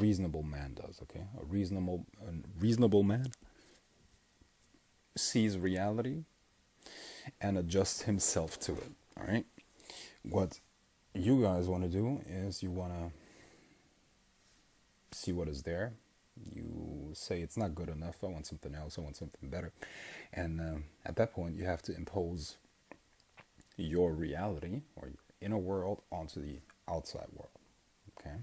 reasonable man does. Okay, a reasonable man sees reality and adjusts himself to it. All right. What you guys want to do is you want to see what is there. You say it's not good enough. I want something else. I want something better. And at that point, you have to impose your reality or your inner world onto the outside world. Okay.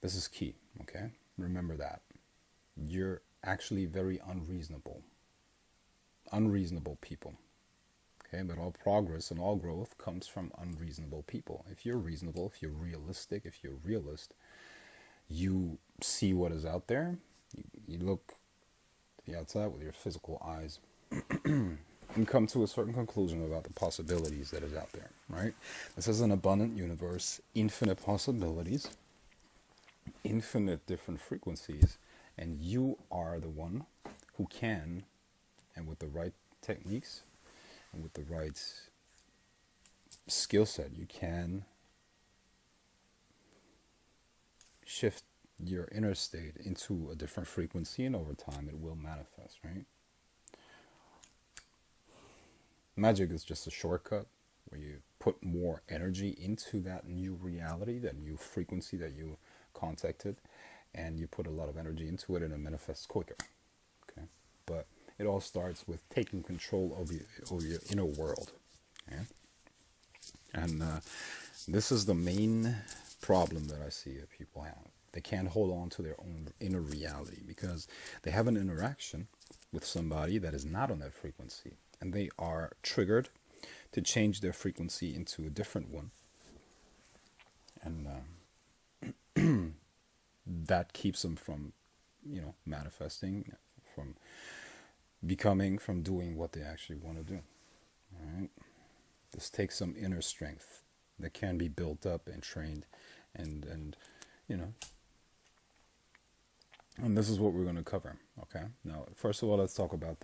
This is key. Okay. Remember that. You're actually very unreasonable people. Okay, but all progress and all growth comes from unreasonable people. If you're reasonable, if you're realistic, if you're a realist, you see what is out there. You look to the outside with your physical eyes and come to a certain conclusion about the possibilities that is out there, right? This is an abundant universe, infinite possibilities, infinite different frequencies, and you are the one who can, and with the right techniques and with the right skill set, you can shift your inner state into a different frequency, and over time it will manifest, right? Magic is just a shortcut where you put more energy into that new reality, that new frequency that you contacted, and you put a lot of energy into it and it manifests quicker. Okay, but it all starts with taking control of your inner world. Okay? And this is the main problem that I see that people have. They can't hold on to their own inner reality because they have an interaction with somebody that is not on that frequency. And they are triggered to change their frequency into a different one. And that keeps them from, manifesting, from becoming, from doing what they actually want to do. All right? This takes some inner strength that can be built up and trained, and and this is what we're going to cover. Okay. Now, first of all, let's talk about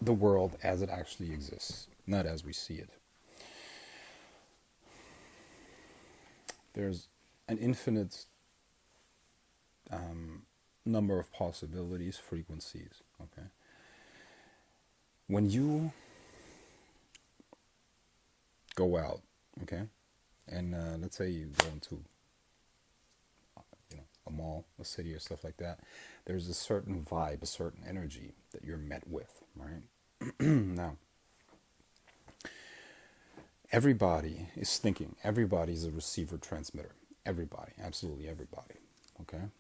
the world as it actually exists, not as we see it. There's an infinite number of possibilities, frequencies. Okay. When you go out, okay, and let's say you go into a mall, a city, or stuff like that, there's a certain vibe, a certain energy that you're met with, right? Now, everybody is thinking. Everybody is a receiver transmitter. Everybody, absolutely everybody. Okay.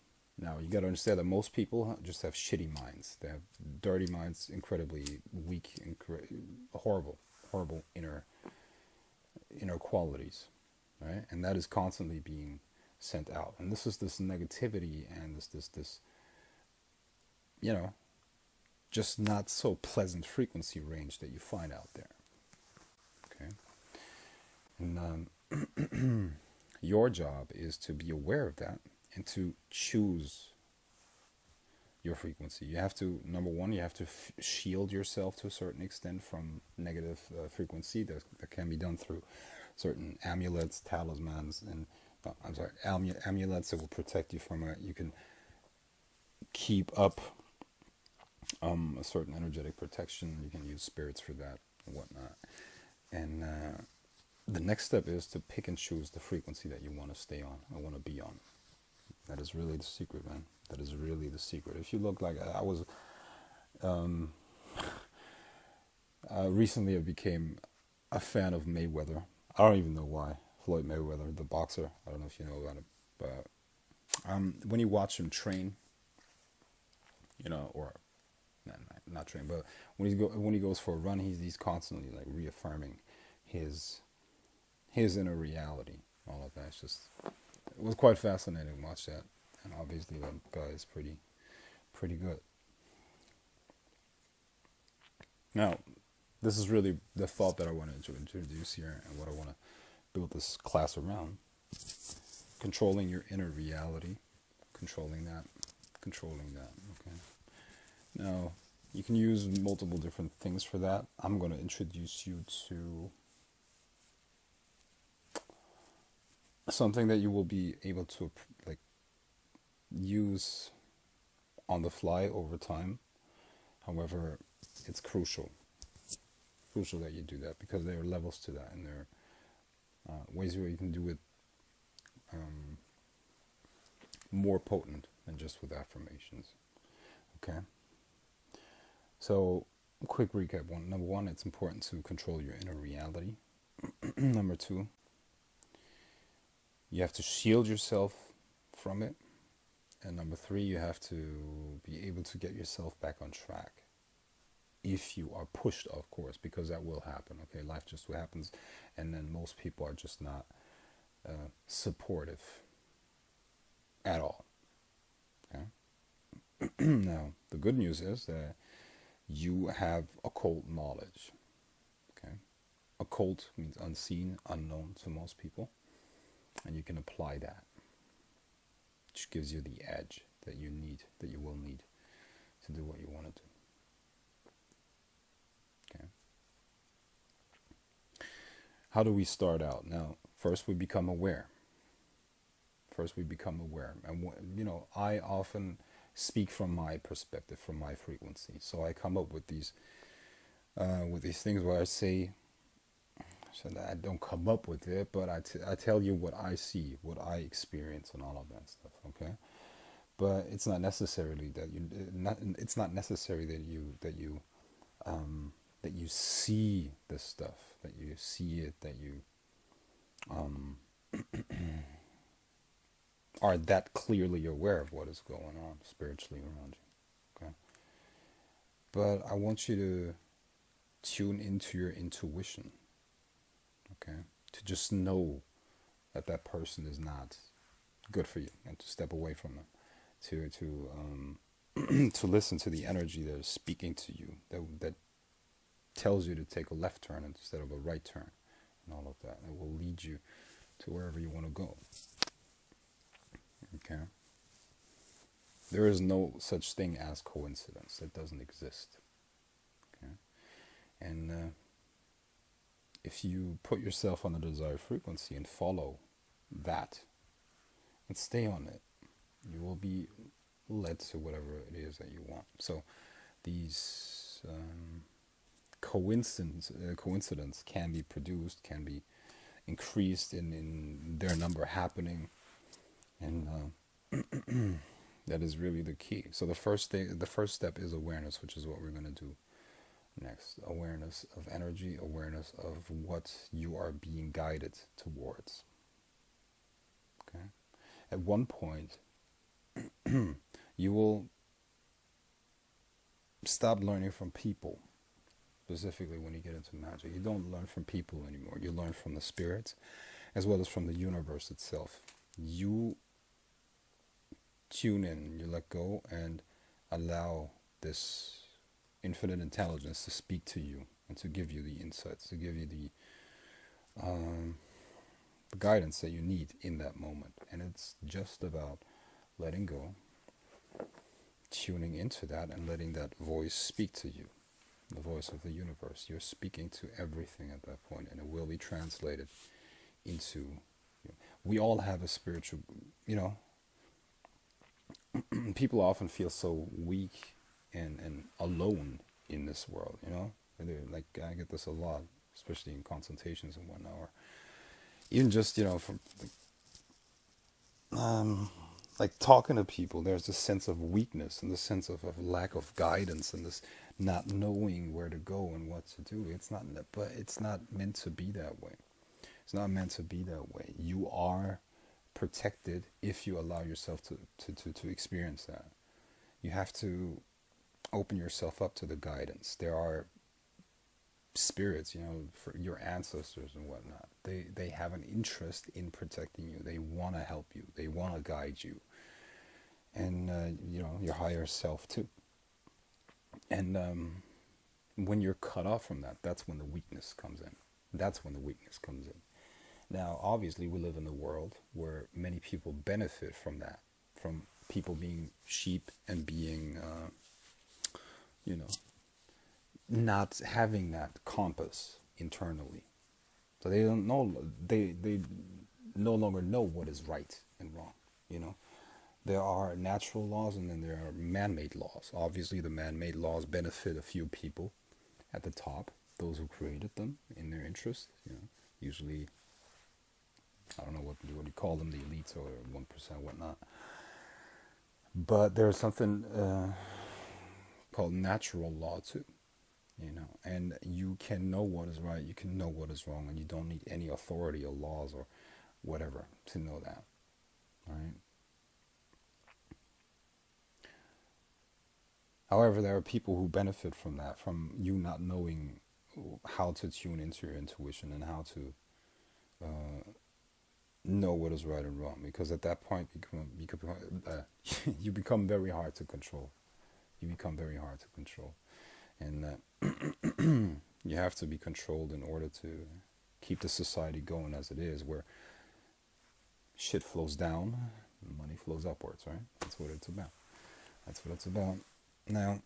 Now you got to understand that most people just have shitty minds. They have dirty minds, incredibly weak, horrible inner qualities, right? And that is constantly being sent out. And this is this negativity and this just not so pleasant frequency range that you find out there. Okay. And your job is to be aware of that and to choose your frequency. You have to, number one, you have to shield yourself to a certain extent from negative frequency. That can be done through certain amulets, talismans, and amulets that will protect you from it. You can keep up a certain energetic protection. You can use spirits for that and whatnot. And the next step is to pick and choose the frequency that you want to stay on and want to be on. That is really the secret, man. That is really the secret. If you look like I was, recently I became a fan of Mayweather. I don't even know why. Floyd Mayweather, the boxer. I don't know if you know about him, but when you watch him train, or not train, but when he goes for a run, he's constantly like reaffirming his inner reality. All of that. It was quite fascinating to watch that, and obviously that guy is pretty good. Now, this is really the thought that I wanted to introduce here, and what I want to build this class around. Controlling your inner reality, controlling that. Okay. Now, you can use multiple different things for that. I'm going to introduce you to something that you will be able to use on the fly over time. However, it's crucial that you do that, because there are levels to that, and there are ways where you can do it more potent than just with affirmations. Okay. So, quick recap. Number one, it's important to control your inner reality. Number two, you have to shield yourself from it. And number three, you have to be able to get yourself back on track. If you are pushed, of course, because that will happen. Okay, life just happens, and then most people are just not supportive at all. Okay. Now, the good news is that you have occult knowledge. Okay, occult means unseen, unknown to most people, and you can apply that, which gives you the edge that you need, that you will need to do what you want to do. Okay. How do we start out? Now, first we become aware. And I often speak from my perspective, from my frequency. So I come up with these things where I say, so that I don't come up with it, but I tell you what I see, what I experience, and all of that stuff. Okay, but it's not necessarily that it's not necessary that you see this stuff, that you see it, that you are that clearly aware of what is going on spiritually around you. Okay, but I want you to tune into your intuition. Okay, to just know that that person is not good for you, and to step away from them, to listen to the energy that is speaking to you, that tells you to take a left turn instead of a right turn, and all of that. It will lead you to wherever you want to go. Okay. There is no such thing as coincidence. It doesn't exist. Okay. And if you put yourself on the desired frequency and follow that and stay on it, you will be led to whatever it is that you want. So these coincidence can be produced, can be increased in their number happening, and that is really the key. So the first step is awareness, which is what we're going to do next. Awareness of energy, awareness of what you are being guided towards. Okay. At one point, you will stop learning from people. Specifically when you get into magic, you don't learn from people anymore. You learn from the spirits, as well as from the universe itself. You tune in, you let go, and allow this infinite intelligence to speak to you and to give you the insights, to give you the guidance that you need in that moment. And it's just about letting go, tuning into that, and letting that voice speak to you, the voice of the universe. You're speaking to everything at that point, and it will be translated into you. We all have a spiritual, people often feel so weak and alone in this world, like I get this a lot, especially in consultations and whatnot, or even just from like talking to people. There's this sense of weakness and the sense of lack of guidance, and this not knowing where to go and what to do. But it's not meant to be that way. It's not meant to be that way. You are protected if you allow yourself to experience that. You have to open yourself up to the guidance. There are spirits, for your ancestors and whatnot. They have an interest in protecting you. They want to help you. They want to guide you. And, your higher self too. And when you're cut off from that, that's when the weakness comes in. Now, obviously, we live in a world where many people benefit from that, from people being sheep and being, not having that compass internally. So they don't know, they no longer know what is right and wrong, there are natural laws and then there are man-made laws. Obviously, the man-made laws benefit a few people at the top, those who created them in their interest. Usually, I don't know what you call them, the elites or 1%, whatnot. But there's something called natural law too. And you can know what is right, you can know what is wrong, and you don't need any authority or laws or whatever to know that, right? However, there are people who benefit from that, from you not knowing how to tune into your intuition and how to know what is right and wrong, because at that point you become very hard to control. You become very hard to control, and you have to be controlled in order to keep the society going as it is, where shit flows down, money flows upwards, right? That's what it's about. That's what it's about. Now,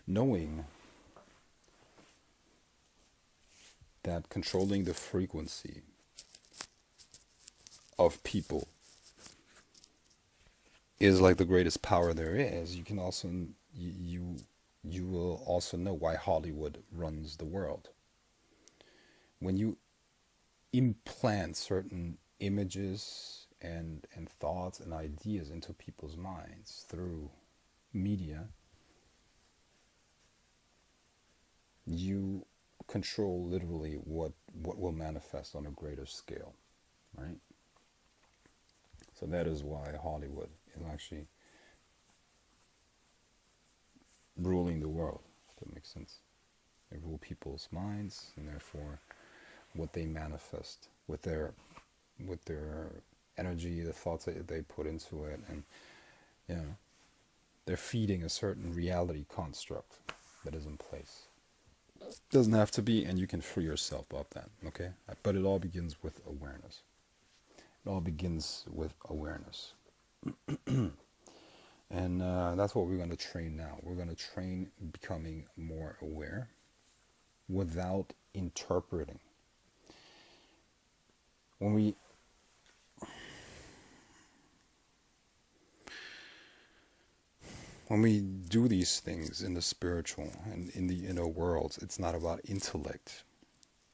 knowing that controlling the frequency of people is like the greatest power there is, you can also you will also know why Hollywood runs the world. When you implant certain images and thoughts and ideas into people's minds through media, you control literally what will manifest on a greater scale, right? So that is why Hollywood is actually ruling the world, if that makes sense. They rule people's minds, and therefore what they manifest with their energy, the thoughts that they put into it, and they're feeding a certain reality construct that is in place. Doesn't have to be, and you can free yourself of that, okay? But it all begins with awareness. It all begins with awareness. And that's what we're going to train now. We're going to train becoming more aware without interpreting. When we do these things in the spiritual and in the inner worlds, it's not about intellect.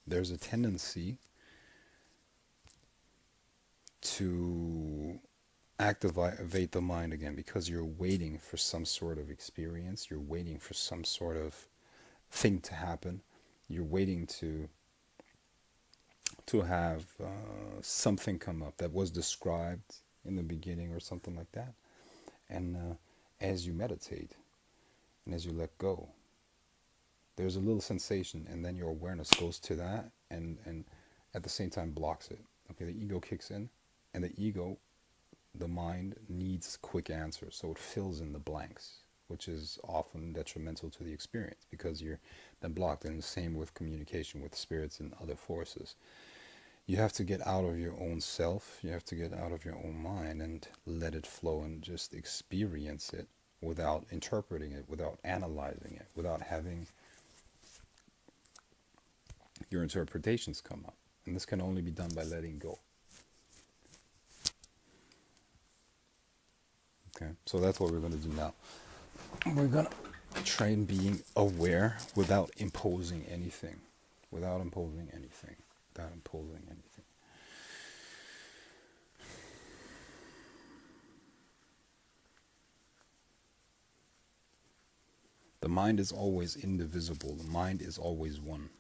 There's a tendency to activate the mind again, because you're waiting for some sort of experience, you're waiting for some sort of thing to happen, you're waiting to have something come up that was described in the beginning or something like that. And as you meditate and as you let go, there's a little sensation, and then your awareness goes to that and at the same time blocks it. Okay, the ego kicks in, and the mind needs quick answers, so it fills in the blanks, which is often detrimental to the experience because you're then blocked. And the same with communication with spirits and other forces. You have to get out of your own self, you have to get out of your own mind and let it flow and just experience it without interpreting it, without analyzing it, without having your interpretations come up. And this can only be done by letting go. Okay, so that's what we're going to do now. We're going to train being aware without imposing anything. Without imposing anything. Without imposing anything. The mind is always indivisible. The mind is always one.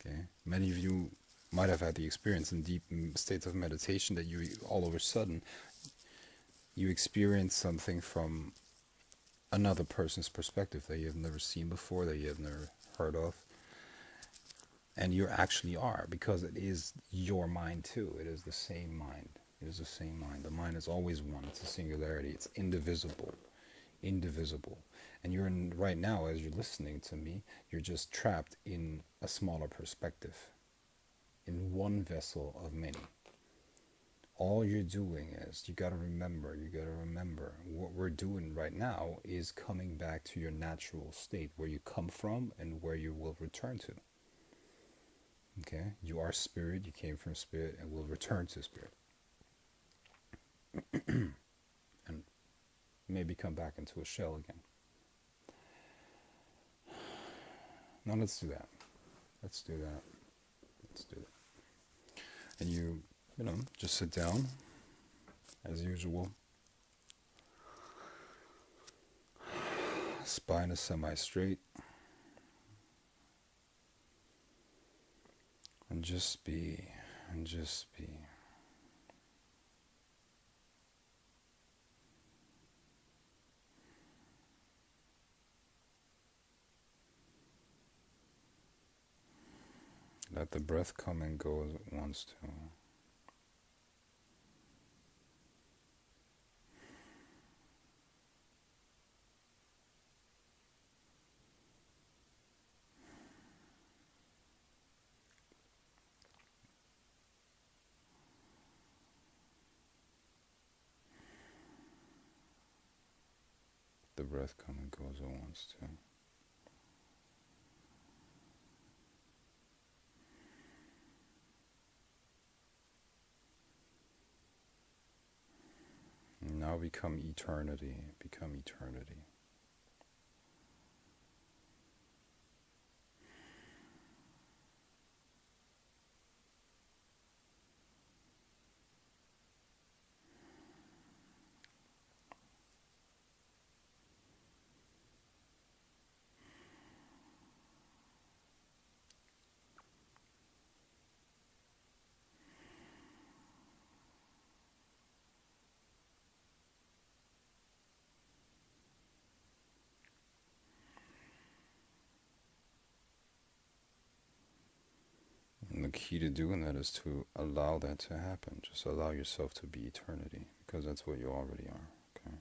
Okay? Many of you might have had the experience in deep states of meditation that you all of a sudden you experience something from another person's perspective that you have never seen before, that you have never heard of. And you actually are, because it is your mind too. It is the same mind. It is the same mind. The mind is always one. It's a singularity. It's indivisible. Indivisible. And you're in, right now, as you're listening to me, you're just trapped in a smaller perspective, in one vessel of many. all you're doing is, you got to remember, what we're doing right now is coming back to your natural state, where you come from and where you will return to. Okay? You are spirit, you came from spirit, and will return to spirit. And maybe come back into a shell again. Now let's do that. Let's do that. Let's do that. And you know, just sit down as usual. Spine is semi-straight. And just be, and just be. Let the breath come and go as it wants to. The breath come and go as it wants to. And now become eternity. Become eternity. And the key to doing that is to allow that to happen. Just allow yourself to be eternity, because that's what you already are. Okay.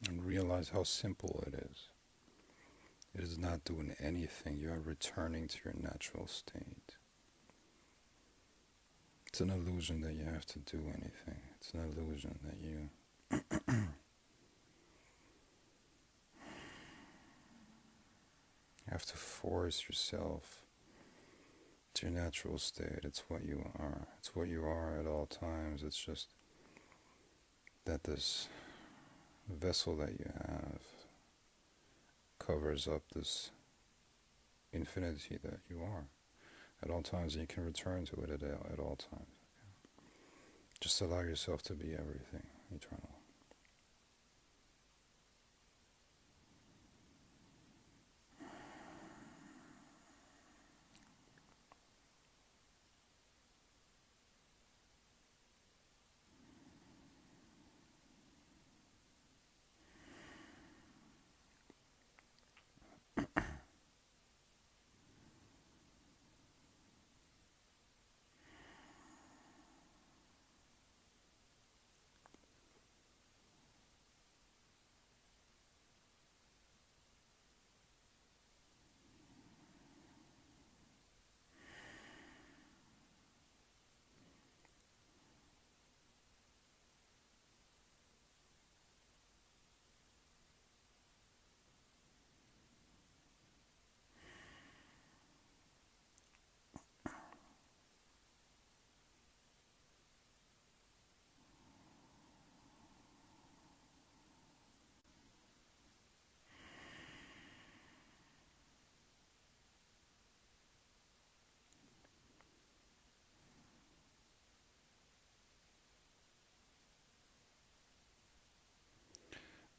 And realize how simple it is. It is not doing anything. You are returning to your natural state. It's an illusion that you have to do anything. It's an illusion that you have to force yourself to your natural state. It's what you are. It's what you are at all times. It's just that this vessel that you have covers up this infinity that you are at all times, and you can return to it at all times. Just allow yourself to be everything eternal.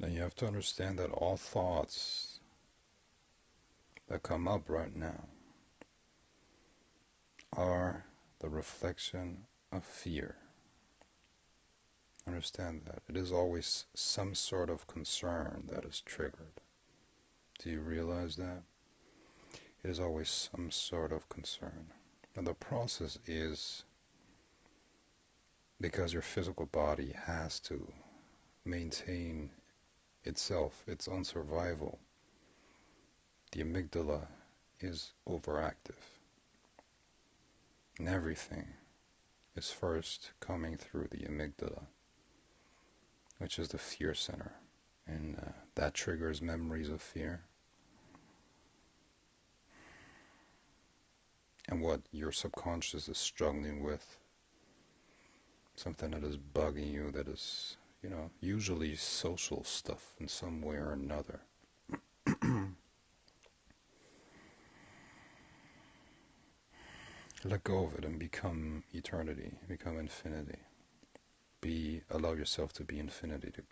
Now you have to understand that all thoughts that come up right now are the reflection of fear. Understand that. It is always some sort of concern that is triggered. Do you realize that? It is always some sort of concern. And the process is because your physical body has to maintain itself, its own survival. The amygdala is overactive. And everything is first coming through the amygdala, which is the fear center. And that triggers memories of fear. And what your subconscious is struggling with, something that is bugging you, that is, usually social stuff in some way or another. Let go of it and become eternity, become infinity. Allow yourself to be infinity again.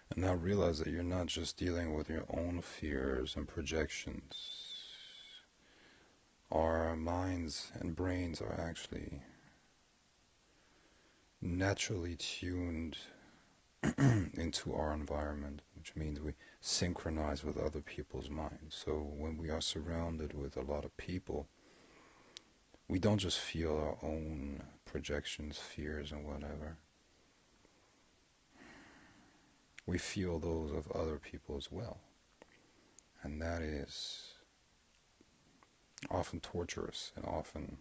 And now realize that you're not just dealing with your own fears and projections. Our minds and brains are actually naturally tuned into our environment, which means we synchronize with other people's minds. So when we are surrounded with a lot of people, we don't just feel our own projections, fears, and whatever. We feel those of other people as well. And that is often torturous and often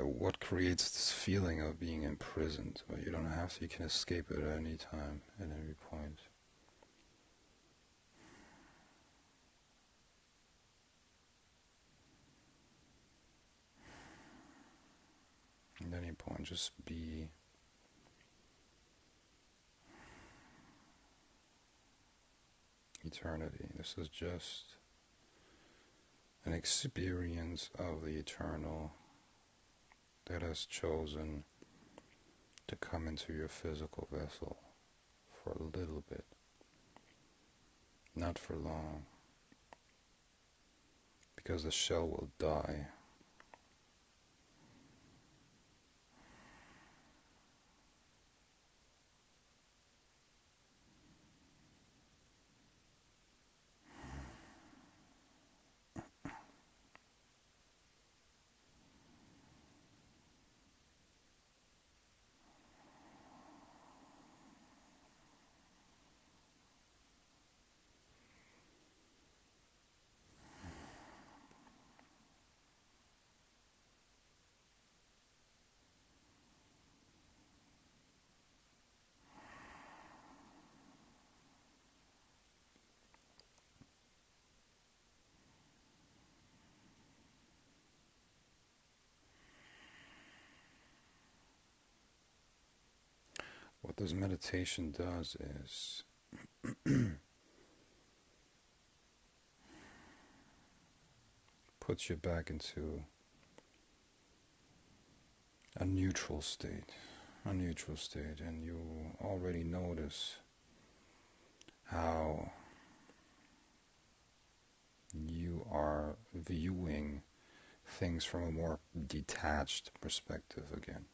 what creates this feeling of being imprisoned. But you don't have to, you can escape it at any time, at any point. At any point, just be. Eternity. This is just an experience of the eternal that has chosen to come into your physical vessel for a little bit, not for long, because the shell will die. What this meditation does is puts you back into a neutral state, and you already notice how you are viewing things from a more detached perspective again.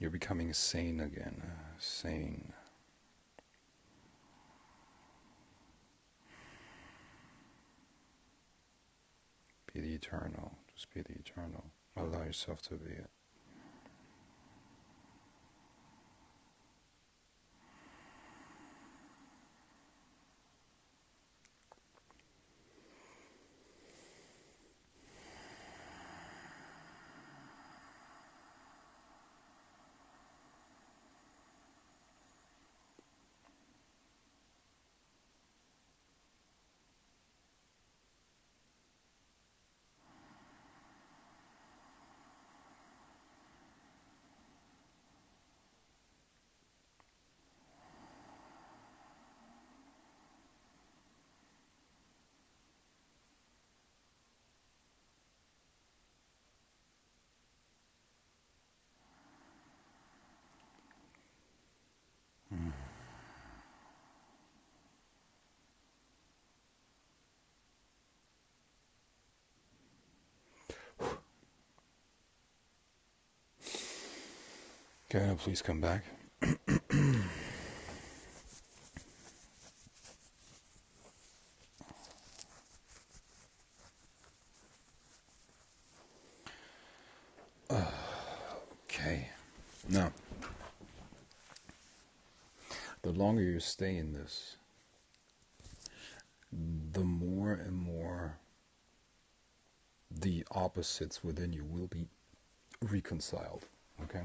You're becoming sane again, sane. Be the eternal, just be the eternal. Allow yourself to be it. Okay, now please come back. Okay. Now, the longer you stay in this, the more and more the opposites within you will be reconciled. Okay?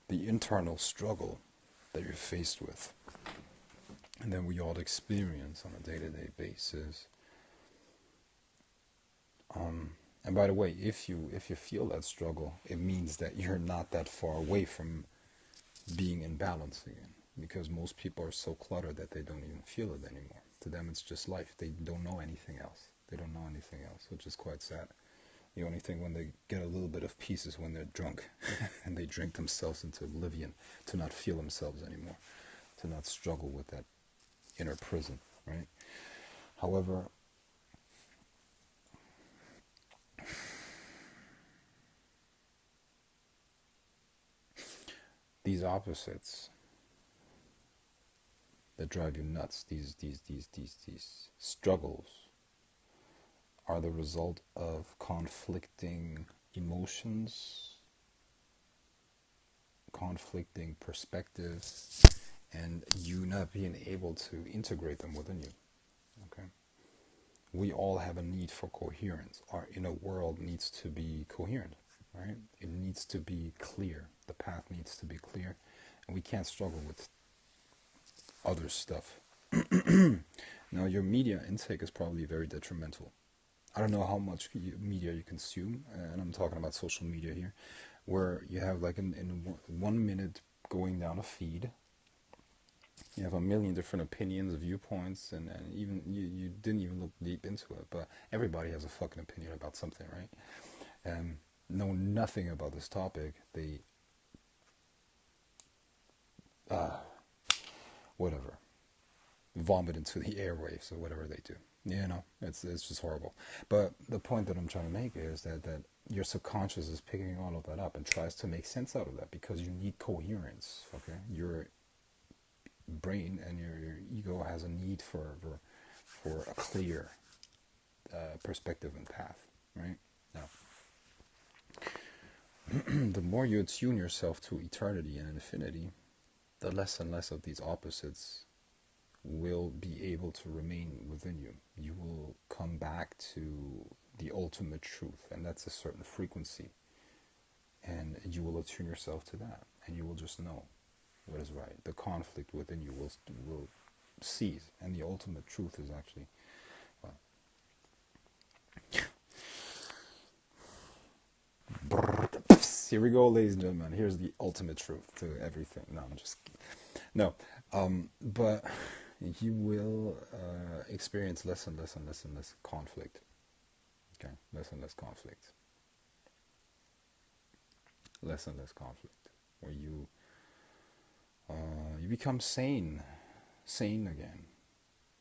The internal struggle that you're faced with, and that we all experience on a day-to-day basis. And by the way, if you feel that struggle, it means that you're not that far away from being in balance again. Because most people are so cluttered that they don't even feel it anymore. To them, it's just life. They don't know anything else. They don't know anything else, which is quite sad. The only thing when they get a little bit of peace is when they're drunk and they drink themselves into oblivion to not feel themselves anymore, to not struggle with that inner prison, right? However, these opposites that drive you nuts, these struggles, are the result of conflicting emotions, conflicting perspectives, and you not being able to integrate them within you. Okay? We all have a need for coherence. Our inner world needs to be coherent, right? It needs to be clear. The path needs to be clear, and we can't struggle with other stuff. Now, your media intake is probably very detrimental. I don't know how much media you consume, and I'm talking about social media here, where you have like in 1 minute going down a feed, you have a million different opinions, viewpoints, and even you didn't even look deep into it, but everybody has a fucking opinion about something, right? And know nothing about this topic. They, whatever, vomit into the airwaves or whatever they do. You know, it's just horrible. But the point that I'm trying to make is that your subconscious is picking all of that up and tries to make sense out of that because you need coherence. Okay, your brain and your ego has a need for a clear perspective and path. Right now, the more you attune yourself to eternity and infinity, the less and less of these opposites will be able to remain within you. You will come back to the ultimate truth, and that's a certain frequency, and you will attune yourself to that, and you will just know what is right. The conflict within you will cease, and the ultimate truth is actually, well, here we go, ladies and gentlemen. Here's the ultimate truth to everything. No, I'm just kidding. No, but you will experience less and less and less and less conflict. Okay, less and less conflict. Less and less conflict. Where you become sane again.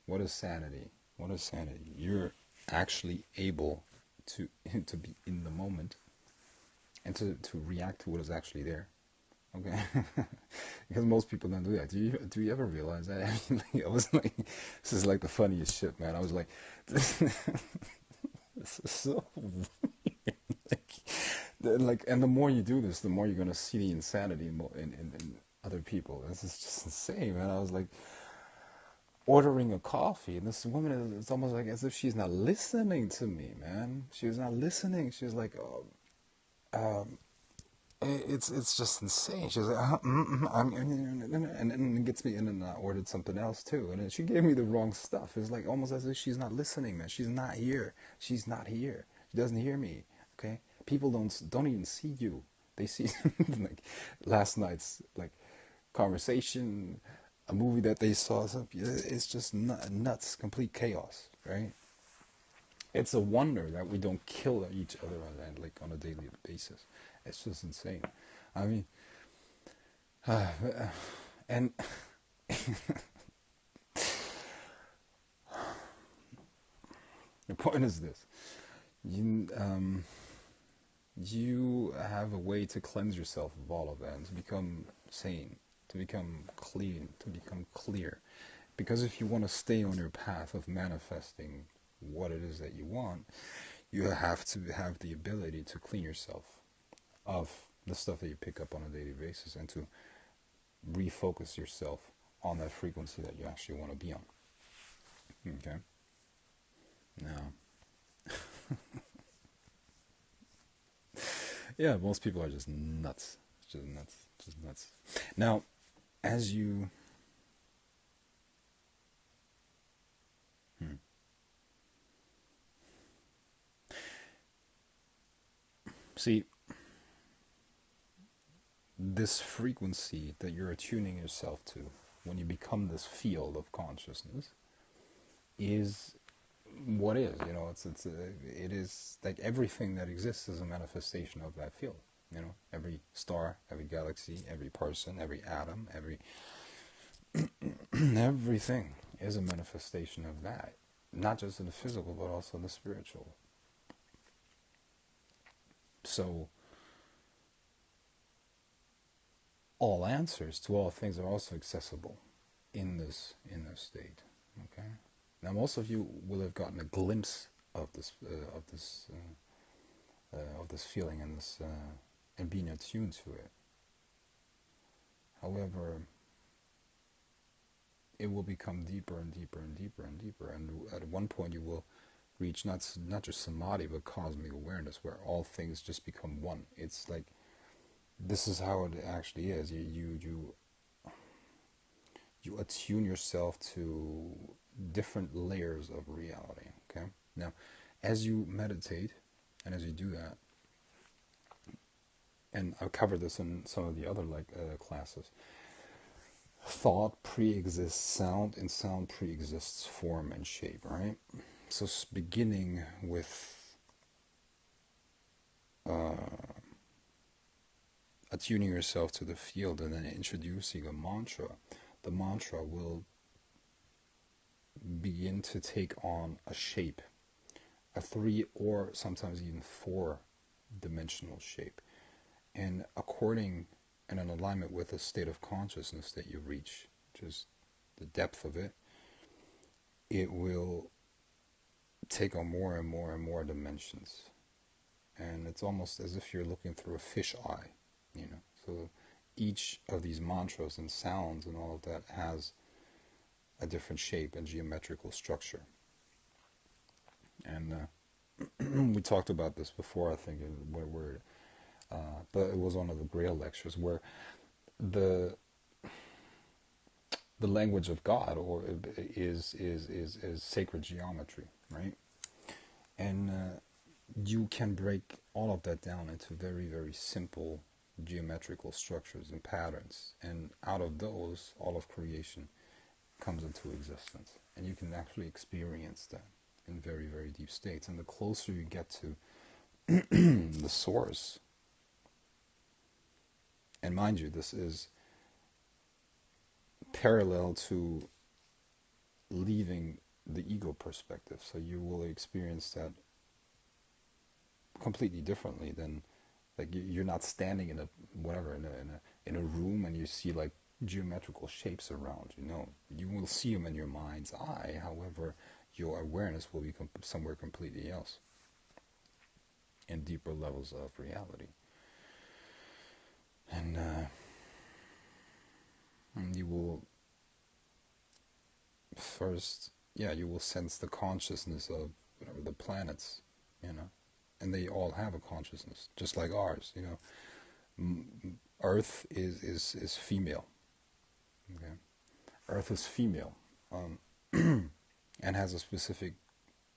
What is sanity? What is sanity? You're actually able to be in the moment and to react to what is actually there. Okay, because most people don't do that. Do you ever realize that? I mean, like, I was like, this is like the funniest shit, man. I was like, this is so weird. Like, and the more you do this, the more you're gonna see the insanity in other people. This is just insane, man. I was like ordering a coffee, and this woman, it's almost like as if she's not listening to me, man. She was not listening. She was like, oh, it's just insane. She's like, and then it gets me in, and I ordered something else too, and then she gave me the wrong stuff. It's like almost as if she's not listening, man. She's not here. She's not here. She doesn't hear me. Okay, people don't even see you. They see like last night's like conversation, a movie that they saw. It's just nuts, complete chaos, right? It's a wonder that we don't kill each other on a daily basis. It's just insane. I mean, and the point is this: you have a way to cleanse yourself of all of that and to become sane, to become clean, to become clear. Because if you want to stay on your path of manifesting what it is that you want, you have to have the ability to clean yourself of the stuff that you pick up on a daily basis and to refocus yourself on that frequency that you actually want to be on. Okay? Now, yeah, most people are just nuts. Just nuts. Just nuts. Now, as you... See, this frequency that you're attuning yourself to when you become this field of consciousness is what is, it is like everything that exists is a manifestation of that field. Every star, every galaxy, every person, every atom, everything is a manifestation of that, not just in the physical but also in the spiritual. So all answers to all things are also accessible in this state. Okay. Now, most of you will have gotten a glimpse of this feeling and and being attuned to it. However, it will become deeper and deeper and deeper and deeper, and at one point you will reach not just samadhi but cosmic awareness, where all things just become one. It's like, this is how it actually is. You attune yourself to different layers of reality. Okay. Now, as you meditate and as you do that, and I've covered this in some of the other classes, thought pre-exists sound, and sound pre-exists form and shape. Right. So beginning with attuning yourself to the field and then introducing a mantra, the mantra will begin to take on a shape, a 3 or sometimes even 4-dimensional shape. And according and in alignment with the state of consciousness that you reach, which is the depth of it, it will take on more and more and more dimensions. And it's almost as if you're looking through a fish eye, So each of these mantras and sounds and all of that has a different shape and geometrical structure. And we talked about this before, I think, but it was one of the Grail lectures where the language of God is sacred geometry, right? And you can break all of that down into very, very simple geometrical structures and patterns, and out of those, all of creation comes into existence, and you can actually experience that in very, very deep states. And the closer you get to the source, and mind you, this is parallel to leaving the ego perspective, so you will experience that completely differently than, like, you're not standing in a room and you see like geometrical shapes around you. No, you will see them in your mind's eye. However, your awareness will be somewhere completely else, in deeper levels of reality. And you will first, you will sense the consciousness of the planets, and they all have a consciousness, just like ours. Earth is female. Okay, Earth is female, and has a specific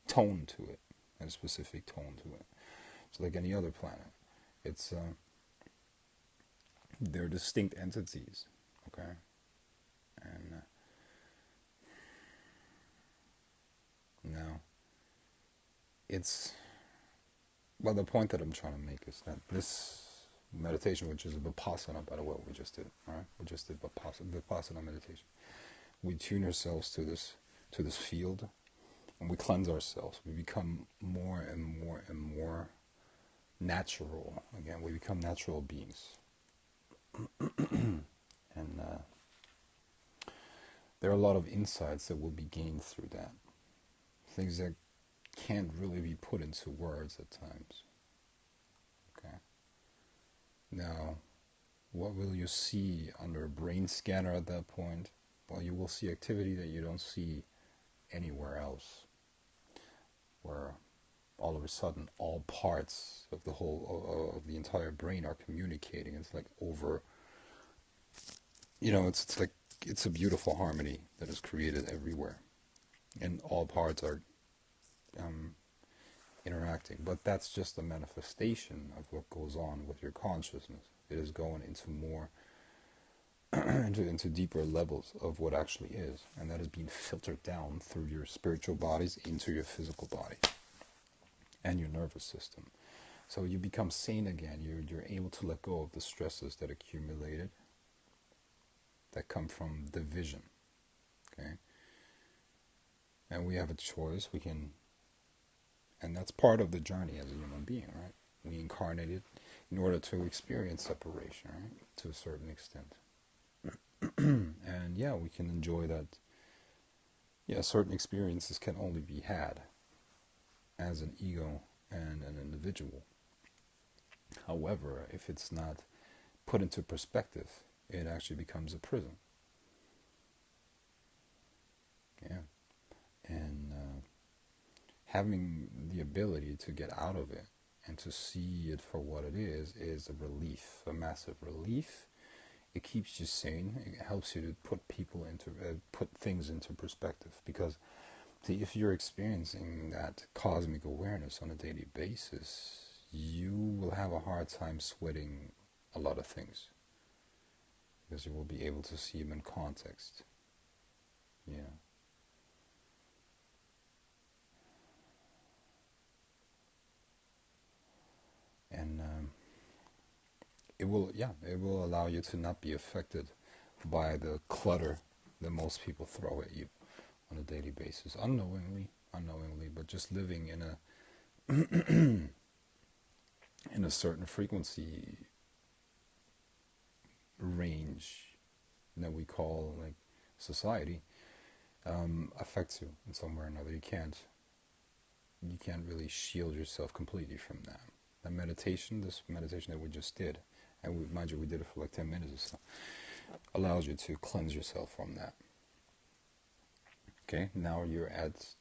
tone to it. It's like any other planet. It's they're distinct entities. Okay, and now the point that I'm trying to make is that this meditation, which is a Vipassana, by the way, we just did. All right, we just did Vipassana meditation. We tune ourselves to this field, and we cleanse ourselves. We become more and more and more natural. Again, we become natural beings. And there are a lot of insights that will be gained through that. Things that can't really be put into words at times. Okay. Now, what will you see under a brain scanner at that point? Well, you will see activity that you don't see anywhere else, where all of a sudden all parts of the entire brain are communicating. It's like over, it's like it's a beautiful harmony that is created everywhere, and all parts are interacting. But that's just a manifestation of what goes on with your consciousness. It is going into more into deeper levels of what actually is, and that is being filtered down through your spiritual bodies into your physical body and your nervous system. So you become sane again. You're able to let go of the stresses that accumulated, that come from division. Okay, and we have a choice. We can, and that's part of the journey as a human being, right? We incarnated in order to experience separation, right, to a certain extent. And yeah, we can enjoy that. Yeah, certain experiences can only be had as an ego and an individual. However, if it's not put into perspective, it actually becomes a prison. Yeah. And having the ability to get out of it and to see it for what it is a relief, a massive relief. It keeps you sane. It helps you to put things into perspective. Because, see, if you're experiencing that cosmic awareness on a daily basis, you will have a hard time sweating a lot of things, because you will be able to see them in context. Yeah. And it will allow you to not be affected by the clutter that most people throw at you on a daily basis, unknowingly, but just living in a certain frequency range that we call like society, affects you in some way or another. You can't really shield yourself completely from that. This meditation that we just did, and mind you, we did it for like 10 minutes or so, allows you to cleanse yourself from that. Okay, now you're at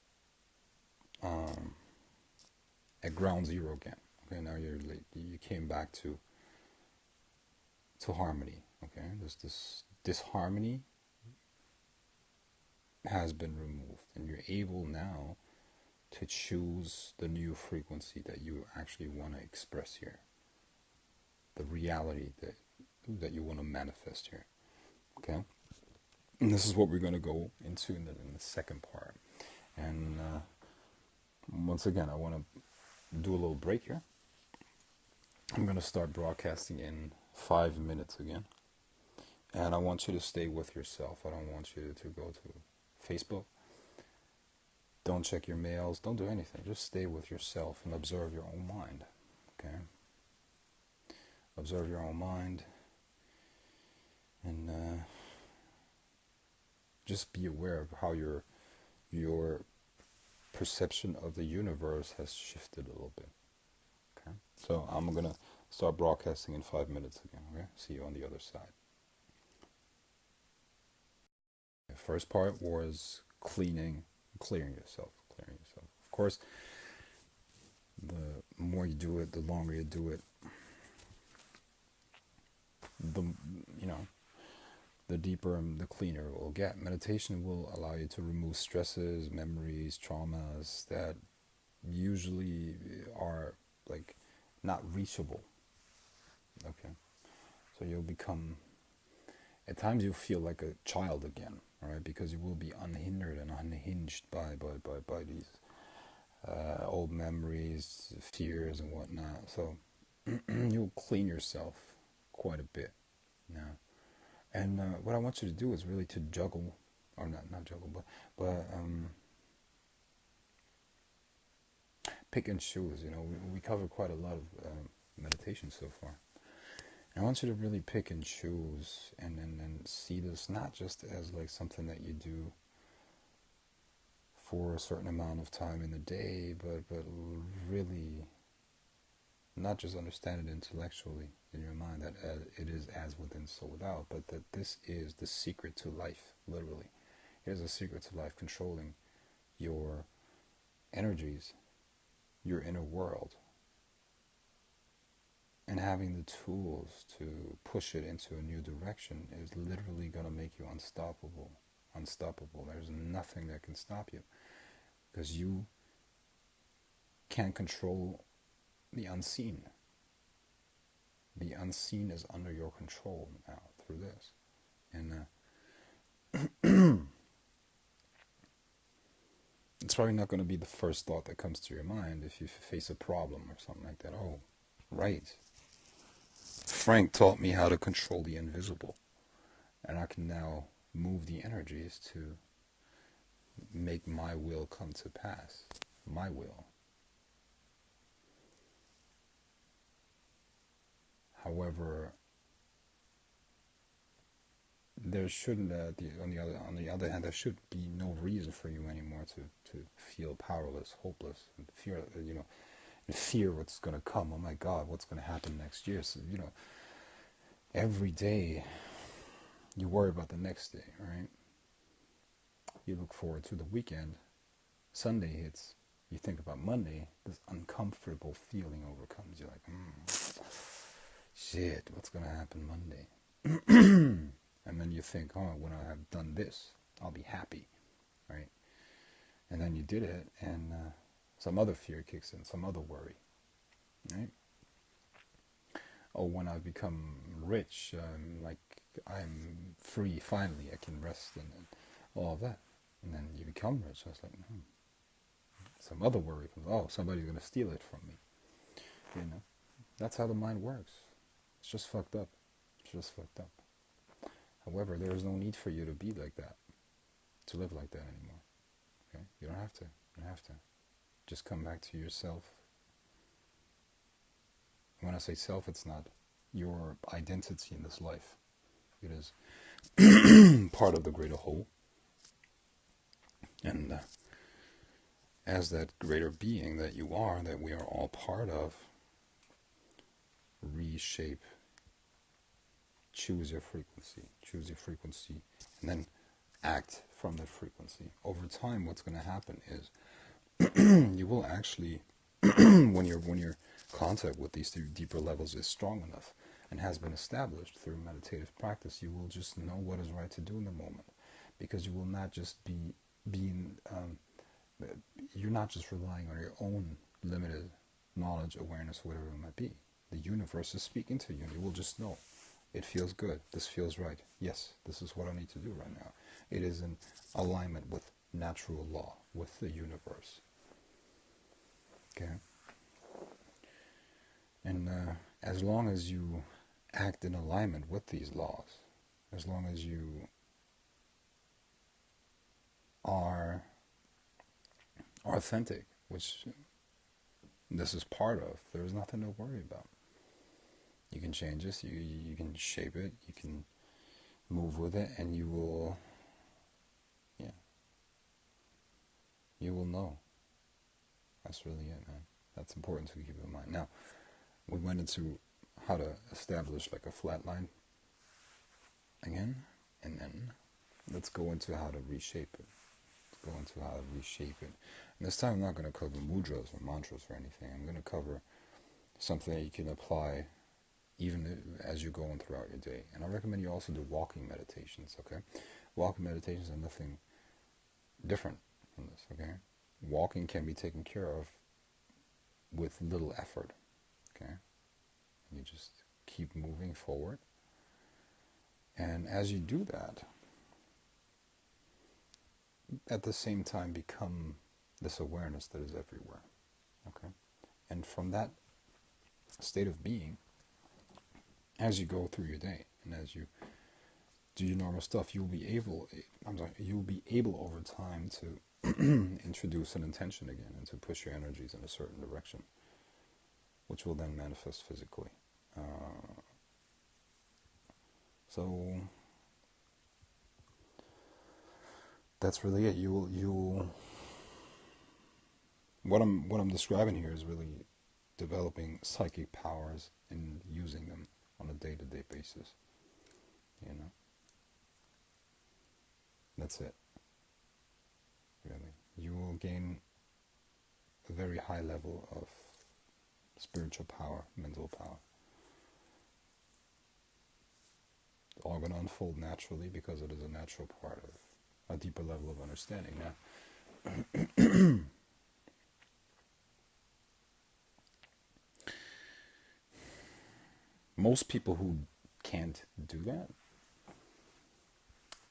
ground zero again. Okay, now you came back to harmony. Okay, this disharmony has been removed, and you're able now to choose the new frequency that you actually want to express here, the reality that you want to manifest here. Okay, and this is what we're going to go into in the second part. And once again, I want to do a little break here. I'm going to start broadcasting in 5 minutes again, and I want you to stay with yourself. I don't want you to go to Facebook. Don't check your mails. Don't do anything. Just stay with yourself and observe your own mind. Okay? Observe your own mind, and just be aware of how your perception of the universe has shifted a little bit. Okay? So I'm going to start broadcasting in 5 minutes again. Okay? See you on the other side. The first part was clearing yourself. Of course, the more you do it, the longer you do it, the deeper and the cleaner it will get. Meditation will allow you to remove stresses, memories, traumas that usually are like not reachable. Okay, so you'll become, at times you'll feel like a child again, right? Because you will be unhindered and unhinged by these old memories, fears, and whatnot. So you'll clean yourself quite a bit now. And what I want you to do is really to juggle, or not juggle, but pick and choose. We cover quite a lot of meditation so far. And I want you to really pick and choose, and see this not just as like something that you do for a certain amount of time in the day, but really not just understand it intellectually in your mind that it is as within, so without, but that this is the secret to life, literally. It is a secret to life, controlling your energies, your inner world, and having the tools to push it into a new direction is literally going to make you unstoppable. Unstoppable. There's nothing that can stop you, because you can't control the unseen. The unseen is under your control now through this. And it's probably not going to be the first thought that comes to your mind if you face a problem or something like that. Oh, right. Frank taught me how to control the invisible, and I can now move the energies to make my will come to pass. My will. However, there shouldn't, on the other hand, there should be no reason for you anymore to feel powerless, hopeless, and fear what's going to come. Oh my God, what's going to happen next year? So, every day you worry about the next day, right? You look forward to the weekend. Sunday hits. You think about Monday. This uncomfortable feeling overcomes you. Like, shit, what's going to happen Monday? And then you think, oh, when I have done this, I'll be happy, right? And then you did it, and some other fear kicks in, some other worry, right? Oh, when I become rich, like I'm free, finally, I can rest, and all of that. And then you become rich, so it's like, some other worry comes, oh, somebody's going to steal it from me. That's how the mind works. It's just fucked up. It's just fucked up. However, there is no need for you to be like that, to live like that anymore. Okay? You don't have to. You don't have to. Just come back to yourself. When I say self, it's not your identity in this life. It is part of the greater whole. And as that greater being that you are, that we are all part of, reshape. Choose your frequency, and then act from that frequency. Over time, what's going to happen is you will actually, when your contact with these deeper levels is strong enough and has been established through meditative practice, you will just know what is right to do in the moment, because you will not just be being, you're not just relying on your own limited knowledge, awareness, whatever it might be. The universe is speaking to you, and you will just know. It feels good. This feels right. Yes, this is what I need to do right now. It is in alignment with natural law, with the universe. Okay? And as long as you act in alignment with these laws, as long as you are authentic, which this is part of, there's nothing to worry about. You can change this, you can shape it, you can move with it, and you will know. That's really it, man. That's important to keep in mind. Now, we went into how to establish like a flat line again, and then let's go into how to reshape it. And this time I'm not going to cover mudras or mantras or anything. I'm going to cover something that you can apply even as you're going throughout your day. And I recommend you also do walking meditations, okay? Walking meditations are nothing different from this, okay? Walking can be taken care of with little effort, okay? You just keep moving forward. And as you do that, at the same time become this awareness that is everywhere, okay? And from that state of being, as you go through your day, and as you do your normal stuff, you'll be able over time to introduce an intention again and to push your energies in a certain direction, which will then manifest physically. So that's really it. You'll what I'm describing here is really developing psychic powers and using them on a day-to-day basis. You know, that's it. Really, you will gain a very high level of spiritual power, mental power. It's all going to unfold naturally because it is a natural part of a deeper level of understanding. Now, most people who can't do that,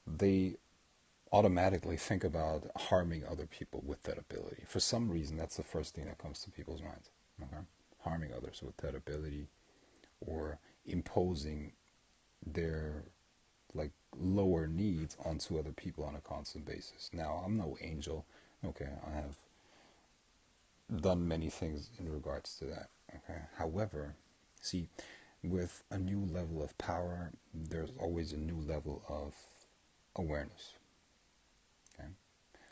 they automatically think about harming other people with that ability. For some reason, that's the first thing that comes to people's minds. Okay? Harming others with that ability, or imposing their like lower needs onto other people on a constant basis. Now, I'm no angel. Okay, I have done many things in regards to that. Okay, however, see, with a new level of power, there's always a new level of awareness. Okay,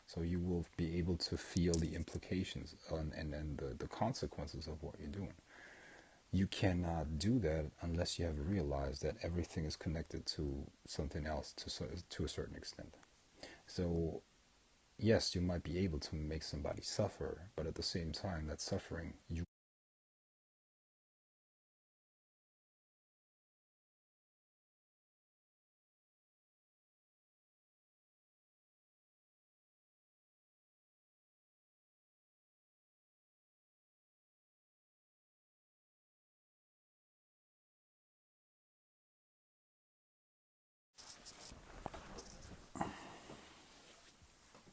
so you will be able to feel the implications and the consequences of what you're doing. You cannot do that unless you have realized that everything is connected to something else to a certain extent. So yes, you might be able to make somebody suffer, but at the same time, that suffering, you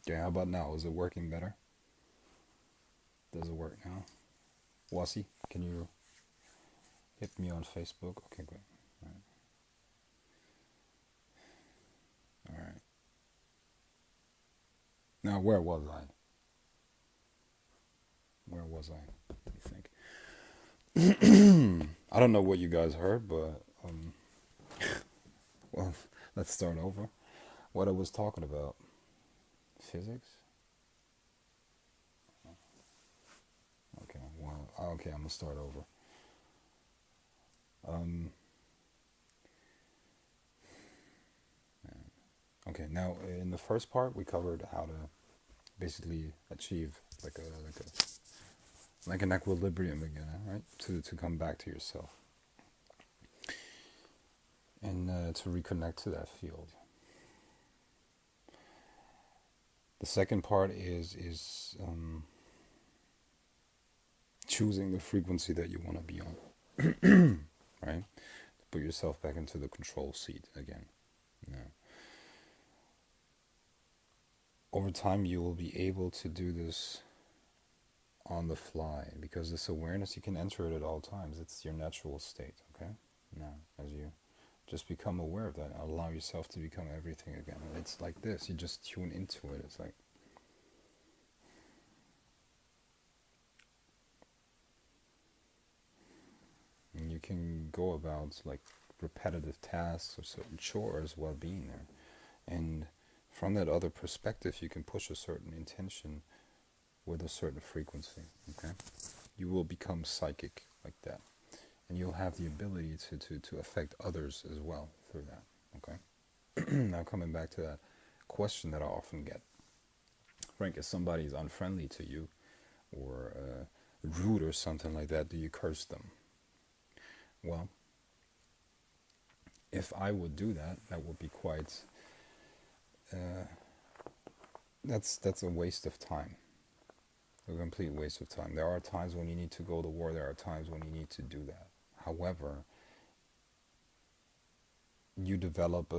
yeah, how about now? Is it working better? Does it work now? Wasi, can you hit me on Facebook? Okay, good. All right. All right. Now, where was I? Where was I? Let me think. I don't know what you guys heard, but well, let's start over. What I was talking about, physics. Okay, well, okay, I'm gonna start over. Um, okay, now in the first part, we covered how to basically achieve like an equilibrium again, right? To come back to yourself and to reconnect to that field. The second part is choosing the frequency that you want to be on, right? To put yourself back into the control seat again. Yeah. Over time, you will be able to do this on the fly because this awareness, you can enter it at all times. It's your natural state, okay? Now, as you just become aware of that, allow yourself to become everything again. And it's like this, you just tune into it. It's like, and you can go about like repetitive tasks or certain chores while being there. And from that other perspective, you can push a certain intention with a certain frequency, okay? You will become psychic like that. And you'll have the ability to affect others as well through that, okay? Now coming back to that question that I often get. Frank, if somebody is unfriendly to you or rude or something like that, do you curse them? Well, if I would do that, that would be quite... that's a waste of time. A complete waste of time. There are times when you need to go to war. There are times when you need to do that. However, you develop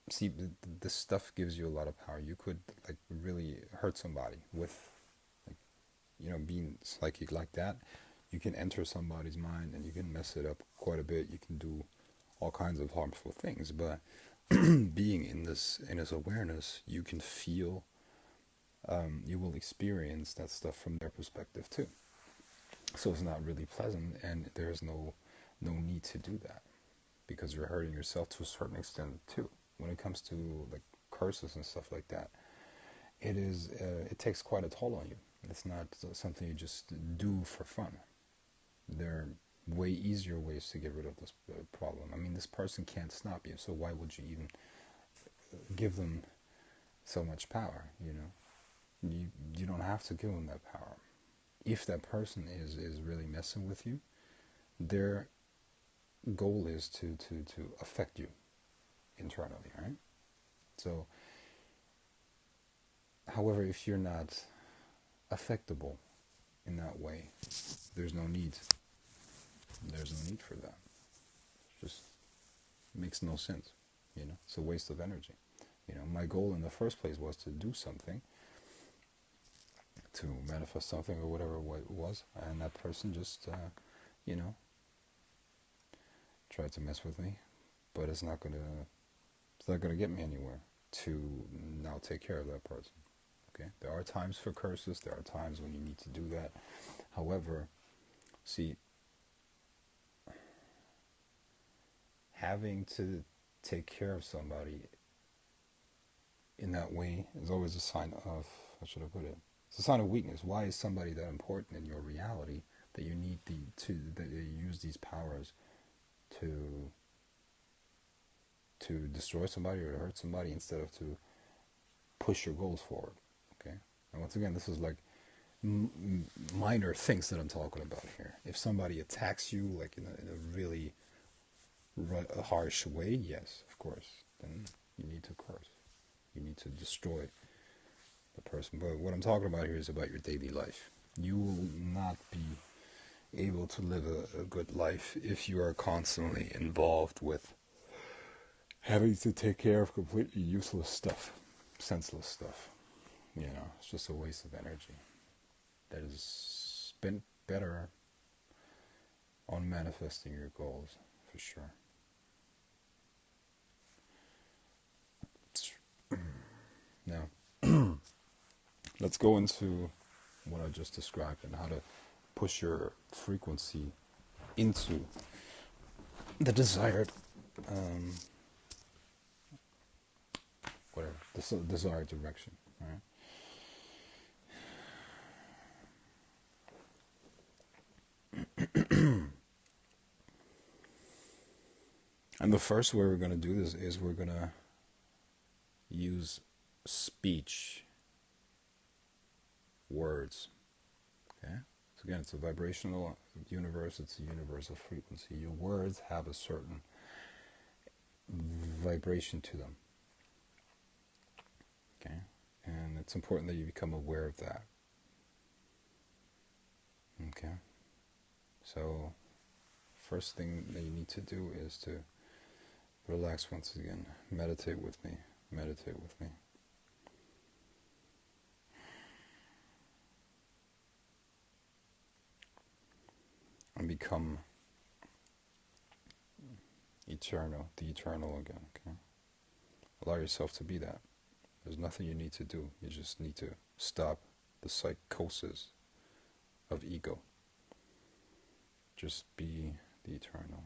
see, this stuff gives you a lot of power. You could like really hurt somebody with, like, being psychic like that. You can enter somebody's mind and you can mess it up quite a bit. You can do all kinds of harmful things. But being in this awareness, you can feel, you will experience that stuff from their perspective too. So it's not really pleasant, and there's no need to do that, because you're hurting yourself to a certain extent too. When it comes to like curses and stuff like that, it takes quite a toll on you. It's not something you just do for fun. There are way easier ways to get rid of this problem. I mean, this person can't stop you, so why would you even give them so much power? You don't have to give them that power. If that person is really messing with you, their goal is to affect you internally, right? So, however, if you're not affectable in that way, there's no need. There's no need for that. It just makes no sense. It's a waste of energy. My goal in the first place was to do something, to manifest something or whatever it was, and that person just, tried to mess with me. But it's not gonna get me anywhere to now take care of that person. Okay, there are times for curses. There are times when you need to do that. However, see, having to take care of somebody in that way is always a sign of, how should I put it? It's a sign of weakness. Why is somebody that important in your reality that you need that you use these powers to destroy somebody or hurt somebody instead of to push your goals forward? Okay, and once again, this is like minor things that I'm talking about here. If somebody attacks you like in a really harsh way, yes, of course, then you need to curse. You need to destroy the person. But what I'm talking about here is about your daily life. You will not be able to live a good life if you are constantly involved with having to take care of completely useless stuff, senseless stuff. It's just a waste of energy that is spent better on manifesting your goals, for sure. Now, let's go into what I just described and how to push your frequency into the desired, the desired direction. Right? And the first way we're going to do this is we're going to use speech, words. Okay? So again, it's a vibrational universe. It's a universe of frequency. Your words have a certain vibration to them. Okay? And it's important that you become aware of that. Okay? So, first thing that you need to do is to relax once again. Meditate with me. Meditate with me. And become eternal, the eternal again. Okay? Allow yourself to be that. There's nothing you need to do. You just need to stop the psychosis of ego. Just be the eternal.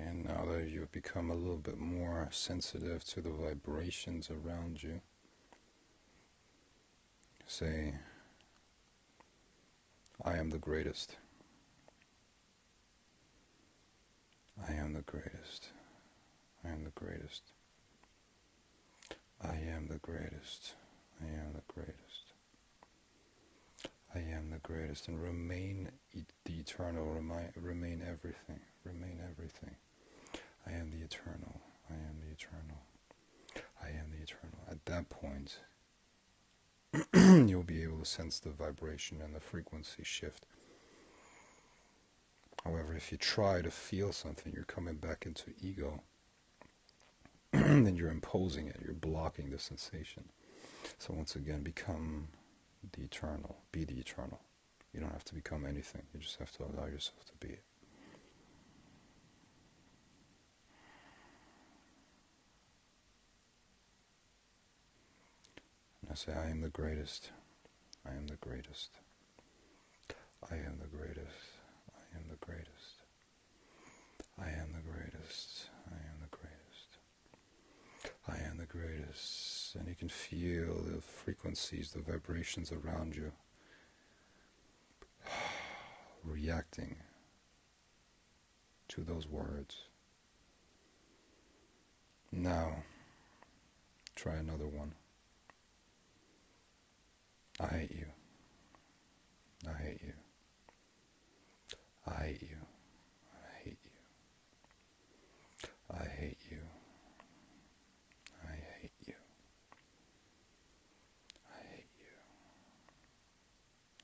And now that you've become a little bit more sensitive to the vibrations around you, say, I am the greatest. I am the greatest. I am the greatest. I am the greatest. I am the greatest. I am the greatest. And remain the eternal. Remain everything. Remain everything. I am the eternal. I am the eternal. I am the eternal. At that point, you'll be able to sense the vibration and the frequency shift. However, if you try to feel something, you're coming back into ego. Then you're imposing it. You're blocking the sensation. So once again, become the eternal. Be the eternal. You don't have to become anything. You just have to allow yourself to be it. And I say, I am the greatest. I am the greatest. I am the greatest. I am the greatest. I am the greatest. I am the greatest. I am the greatest. And you can feel the frequencies, the vibrations around you reacting to those words. Now, try another one. I hate you. I hate you. I hate you. I hate you. I hate you. I hate you. I hate you.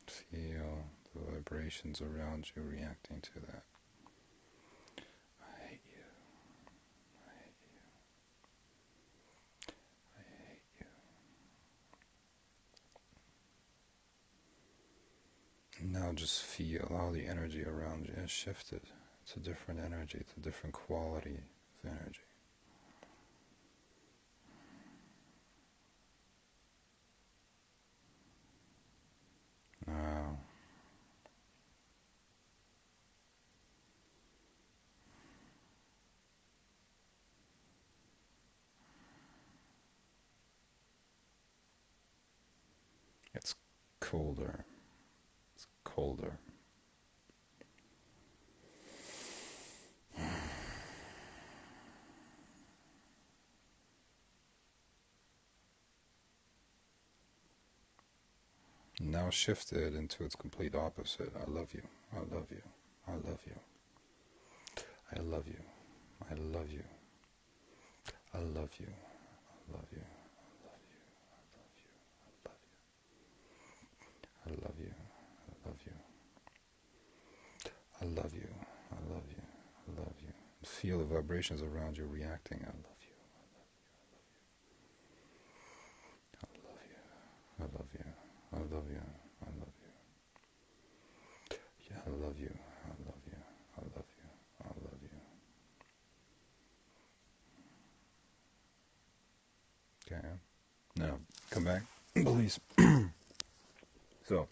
Feel the vibrations around you reacting to that. I hate you. I hate you. I hate you. Now just feel how the energy around you has shifted. It's a different energy. It's a different quality of energy. Now, it's colder. It's colder. Now shifted into its complete opposite. I love you. I love you. I love you. I love you. I love you. I love you. I love you. I love you. I love you. I love you. I love you. I love you. Feel the vibrations around you reacting. I love you. I love you. I love you. I love you. I love you. Yeah, I love you. I love you. I love you. I love you. Okay. Now, come back, please. So,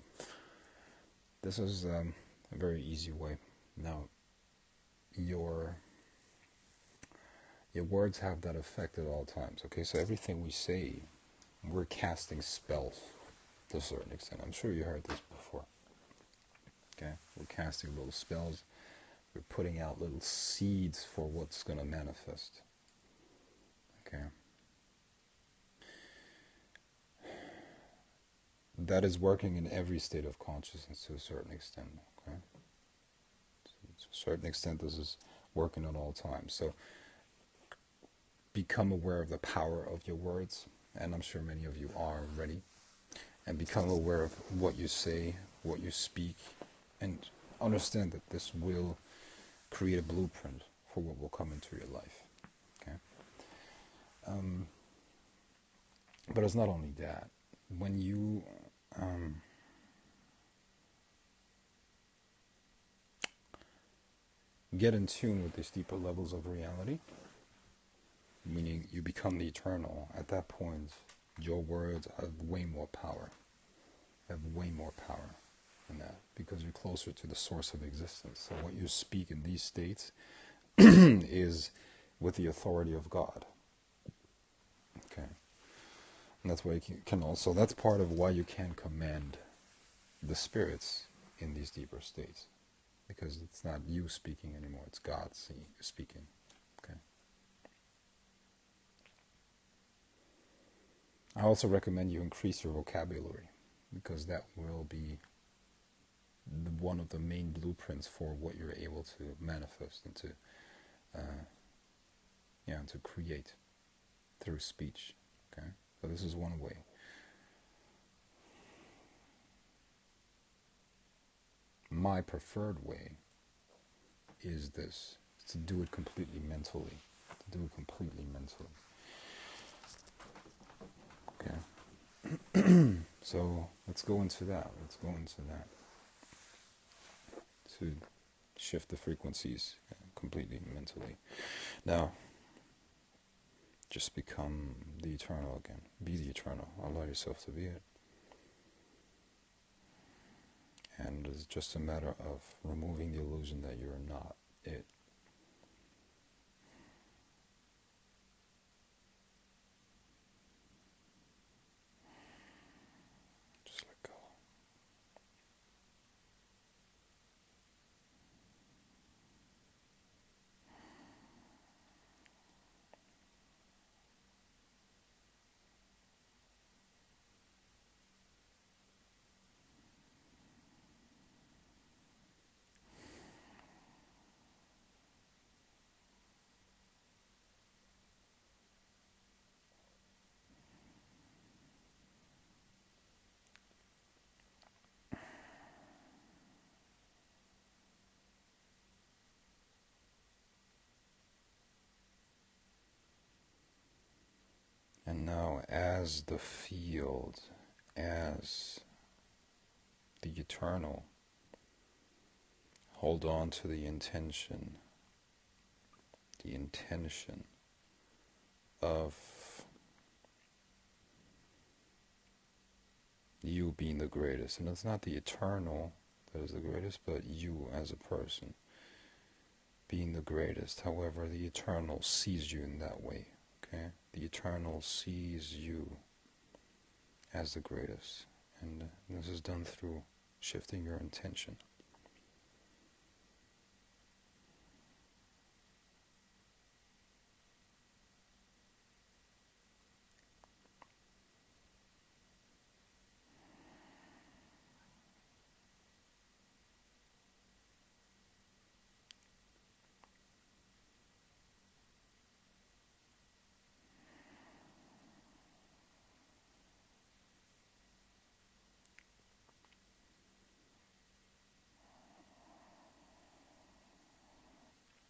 this is a very easy way. Now, your words have that effect at all times. Okay, so everything we say, we're casting spells to a certain extent. I'm sure you heard this before. Okay, we're casting little spells. We're putting out little seeds for what's going to manifest. Okay. That is working in every state of consciousness to a certain extent. Okay. To a certain extent, this is working at all times. So become aware of the power of your words, and I'm sure many of you are already. And become aware of what you say, what you speak, and understand that this will create a blueprint for what will come into your life. Okay. But it's not only that. When you get in tune with these deeper levels of reality, meaning you become the eternal, at that point your words have way more power. Have way more power than that, because you're closer to the source of existence. So what you speak in these states is with the authority of God. Okay, and that's why you can also. That's part of why you can command the spirits in these deeper states, because it's not you speaking anymore; it's God speaking. Okay. I also recommend you increase your vocabulary, because that will be one of the main blueprints for what you're able to manifest and to, to create through speech. Okay, so this is one way. My preferred way is this: to do it completely mentally. To do it completely mentally. Okay. So let's go into that. To shift the frequencies completely mentally. Now, just become the eternal again. Be the eternal. Allow yourself to be it. And it's just a matter of removing the illusion that you're not it. Just let go. And now, as the field, as the eternal, hold on to the intention of you being the greatest. And it's not the eternal that is the greatest, but you as a person being the greatest. However, the eternal sees you in that way. Okay? The eternal sees you as the greatest. And this is done through shifting your intention.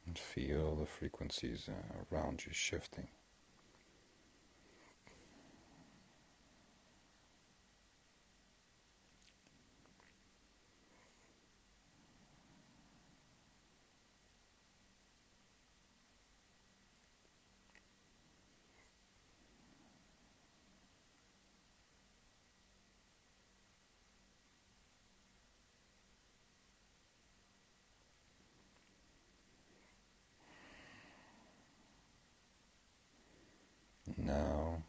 And feel the frequencies around you shifting. Now,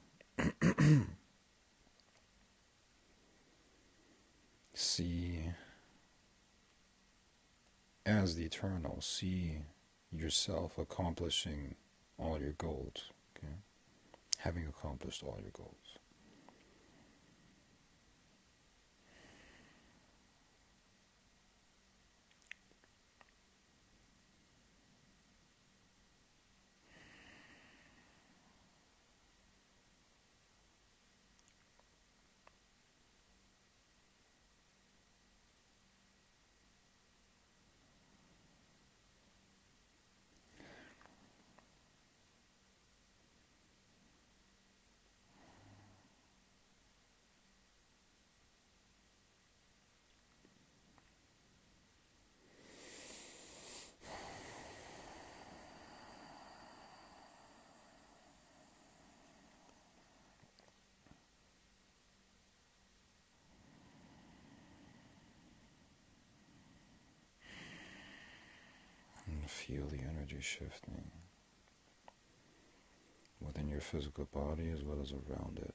see as the eternal, see yourself accomplishing all your goals, okay? Having accomplished all your goals. Feel the energy shifting within your physical body as well as around it.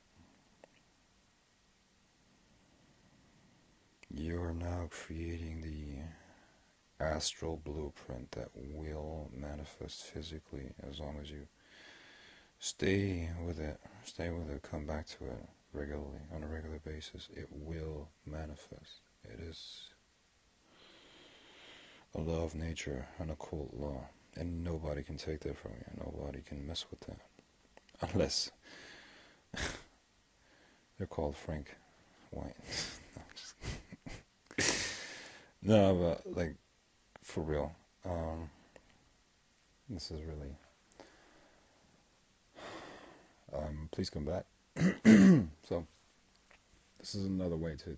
You are now creating the astral blueprint that will manifest physically as long as you stay with it, come back to it regularly, on a regular basis. It will manifest. It is a law of nature, an occult law, and nobody can take that from you. Nobody can mess with that. Unless they're called Frank White. No, but like, for real. This is really... please come back. So, this is another way to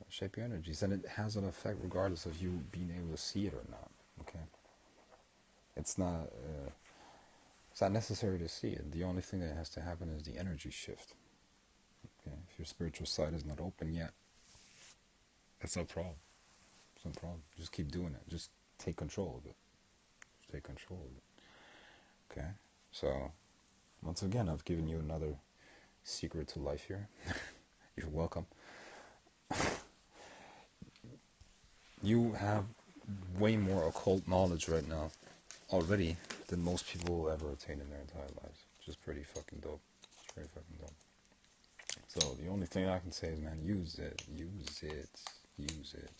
shape your energies, and it has an effect regardless of you being able to see it or not. Okay, it's not necessary to see it. The only thing that has to happen is the energy shift. Okay, if your spiritual side is not open yet, that's no problem. It's no problem. Just keep doing it. Just take control of it. Just take control of it. Okay, so once again, I've given you another secret to life here. You're welcome. You have way more occult knowledge right now already than most people will ever attain in their entire lives. Which is pretty fucking dope. It's pretty fucking dope. So the only thing I can say is, man, use it. Use it. Use it.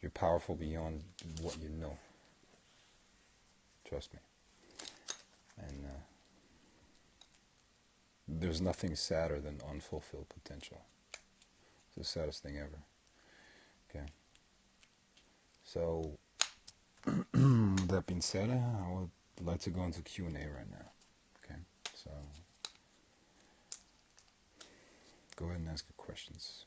You're powerful beyond what you know. Trust me. And there's nothing sadder than unfulfilled potential. It's the saddest thing ever. Okay. So, that being said, I would like to go into Q&A right now. Okay. So, go ahead and ask your questions.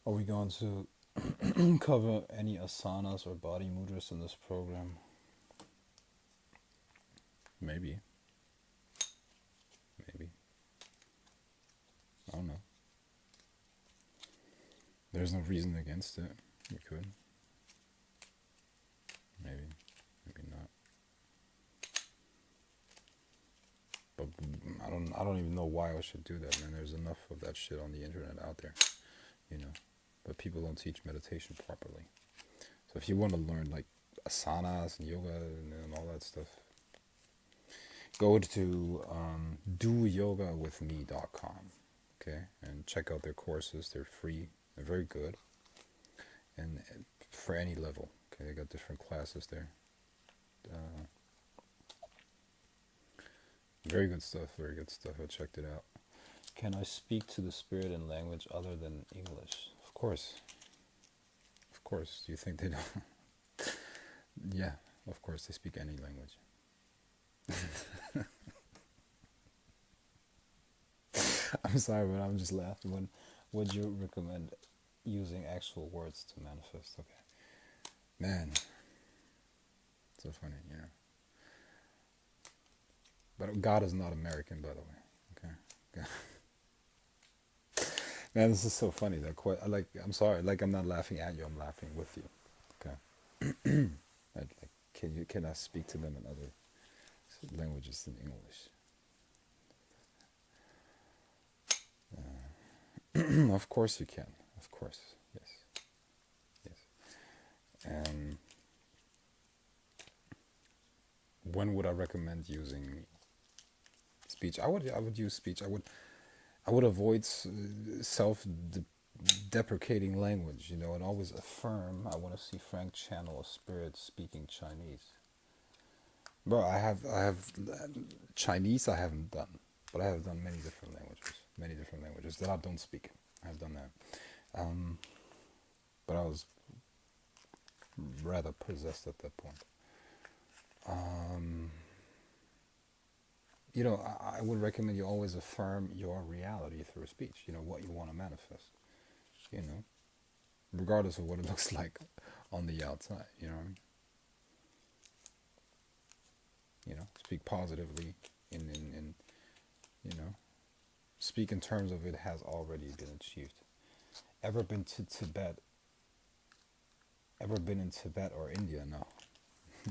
Are we going to cover any asanas or body mudras in this program? Maybe. Maybe. I don't know. There's no reason against it. You could. Maybe. Maybe not. But I don't even know why I should do that, man. There's enough of that shit on the internet out there. You know. But people don't teach meditation properly. So if you want to learn like asanas and yoga and all that stuff, go to doyogawithme.com, okay, and check out their courses. They're free. They're very good, and for any level. Okay, they got different classes there. Very good stuff. Very good stuff. I checked it out. Can I speak to the spirit in language other than English? Of course. Of course. Do you think they don't? Yeah, of course they speak any language. I'm sorry, but I'm just laughing. When would you recommend using actual words to manifest? Okay. Man. So funny, you know. But God is not American, by the way. Okay. Man, this is so funny. I'm sorry. Like, I'm not laughing at you. I'm laughing with you. Okay. Can I speak to them in other languages than English? Of course you can. Of course. Yes. And when would I recommend using speech? I would use speech. I would avoid self-deprecating language, and always affirm. I want to see Frank channel a spirit speaking Chinese. Bro, I have Chinese. I haven't done, but I have done many different languages that I don't speak. on that. But I was rather possessed at that point. Um, I would recommend you always affirm your reality through speech. What you want to manifest. You know, regardless of what it looks like on the outside. You know what I mean? Speak positively in speak in terms of it has already been achieved. Ever been to Tibet? Ever been in Tibet or India? No.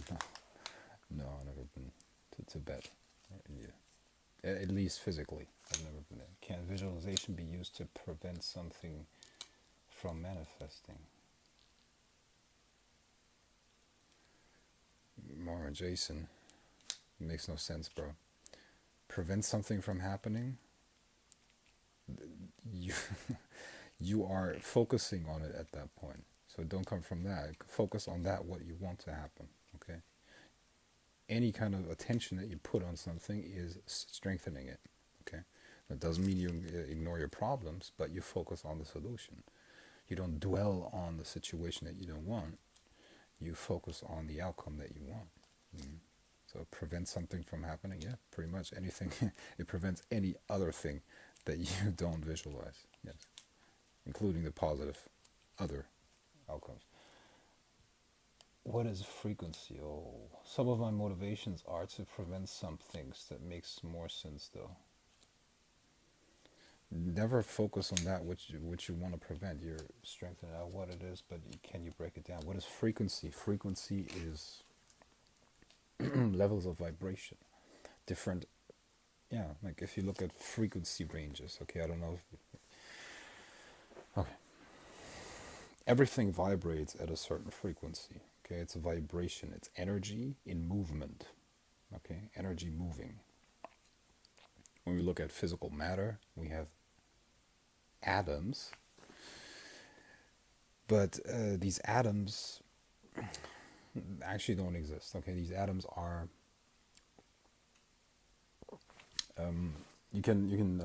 No, no, I've never been to Tibet or India. At least physically, I've never been there. Can visualization be used to prevent something from manifesting? Mara Jason, it makes no sense, bro. Prevent something from happening? You, you are focusing on it at that point. So don't come from that. Focus on that, what you want to happen, okay? Any kind of attention that you put on something is strengthening it, okay? That doesn't mean you ignore your problems, but you focus on the solution. You don't dwell on the situation that you don't want. You focus on the outcome that you want. So prevent something from happening, yeah, pretty much anything. It prevents any other thing that you don't visualize, yes, including the positive other outcomes. What is frequency? Oh, some of my motivations are to prevent some things. That makes more sense though. Never focus on that which you want to prevent. You're strengthening out what it is, but can you break it down? What is frequency? Frequency is levels of vibration. Different, yeah, like if you look at frequency ranges, okay, I don't know if, okay. Everything vibrates at a certain frequency, okay? It's a vibration, it's energy in movement, okay? Energy moving. When we look at physical matter, we have atoms, but these atoms actually don't exist, okay? These atoms are, you can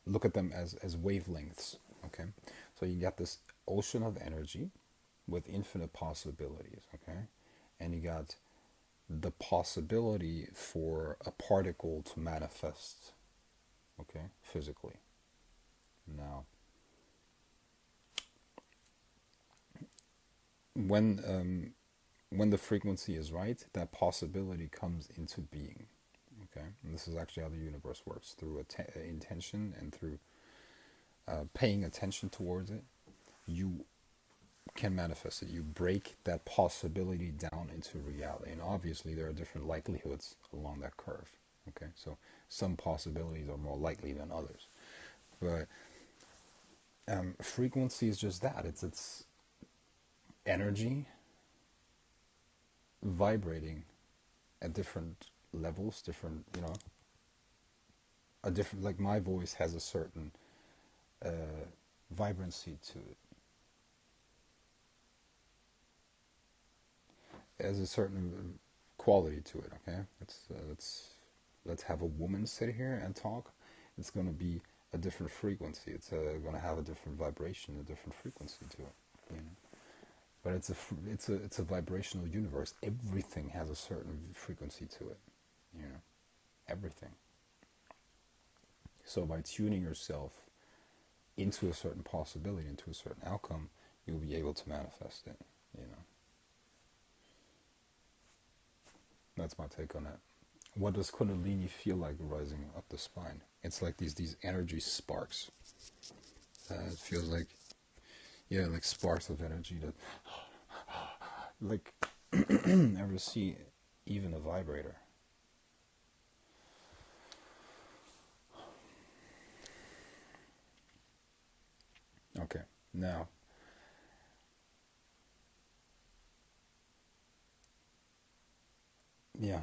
look at them as wavelengths, okay? So you got this ocean of energy with infinite possibilities, okay? And you got the possibility for a particle to manifest, okay, physically. Now, when the frequency is right, that possibility comes into being, okay? And this is actually how the universe works, through intention and through paying attention towards it. You can manifest it. You break that possibility down into reality. And obviously there are different likelihoods along that curve. Okay, so some possibilities are more likely than others. But frequency is just that. It's energy vibrating at different levels, different, a different, like my voice has a certain vibrancy to it. Has a certain quality to it, okay? Let's have a woman sit here and talk. It's going to be a different frequency. It's going to have a different vibration, a different frequency to it, But it's a vibrational universe. Everything has a certain frequency to it, everything. So by tuning yourself into a certain possibility, into a certain outcome, you'll be able to manifest it, That's my take on that. What does Kundalini feel like rising up the spine? It's like these energy sparks. It feels like, like sparks of energy that, like, ever see even a vibrator? Okay, now, yeah,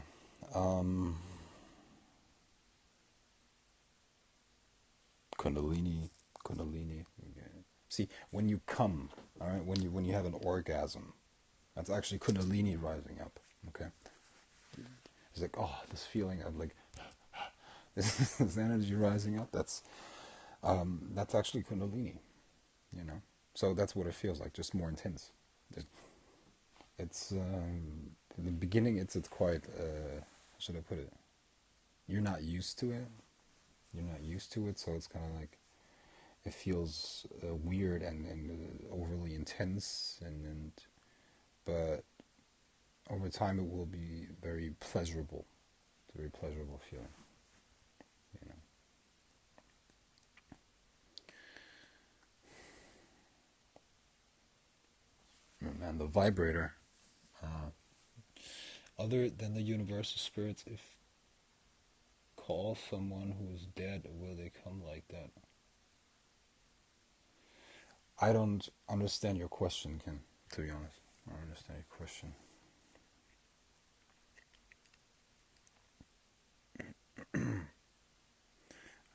Kundalini. Okay. See, when you come, all right, when you have an orgasm, that's actually Kundalini rising up. Okay, it's like, oh, this feeling of like this energy rising up. That's actually Kundalini. you know. So that's what it feels like, just more intense. It's in the beginning. It's quite. How should I put it? You're not used to it. You're not used to it, so it's kind of like it feels weird and overly intense, and but over time it will be very pleasurable. It's a very pleasurable feeling, you know. And the vibrator, uh, other than the universal spirits, if call someone who is dead, will they come like that? I don't understand your question, Ken, to be honest. I don't understand your question.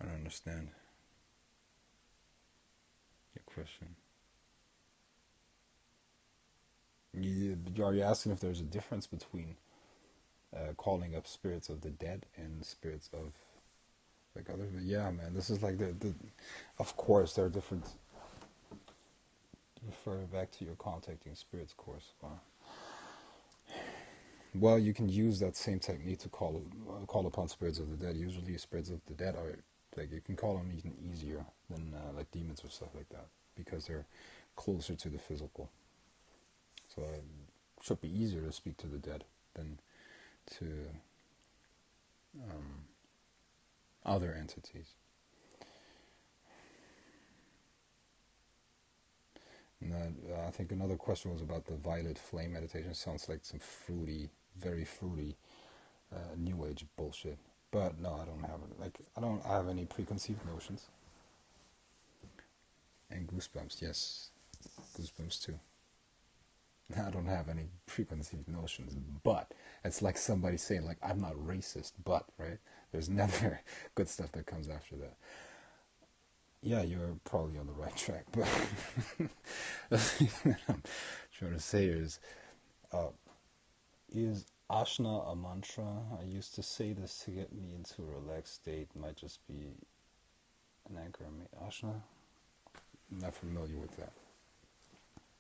I don't understand your question. Are you asking if there's a difference between calling up spirits of the dead and spirits of like other? Yeah, man, this is like the of course there are different. Refer back to your contacting spirits course. Wow. Well, you can use that same technique to call upon spirits of the dead. Usually, spirits of the dead are like you can call them even easier than like demons or stuff like that because they're closer to the physical. So it should be easier to speak to the dead than to um, other entities. And then, I think another question was about the violet flame meditation. Sounds like some fruity, very fruity, new age bullshit. But no, I don't have it. Like I don't have any preconceived notions. And goosebumps, yes, goosebumps too. I don't have any preconceived notions, but it's like somebody saying like I'm not racist, but right. There's never good stuff that comes after that. Yeah, you're probably on the right track, but the thing that I'm trying to say uh, is ashna a mantra? I used to say this to get me into a relaxed state. Might just be an anchor in me. Ashna? I'm not familiar with that.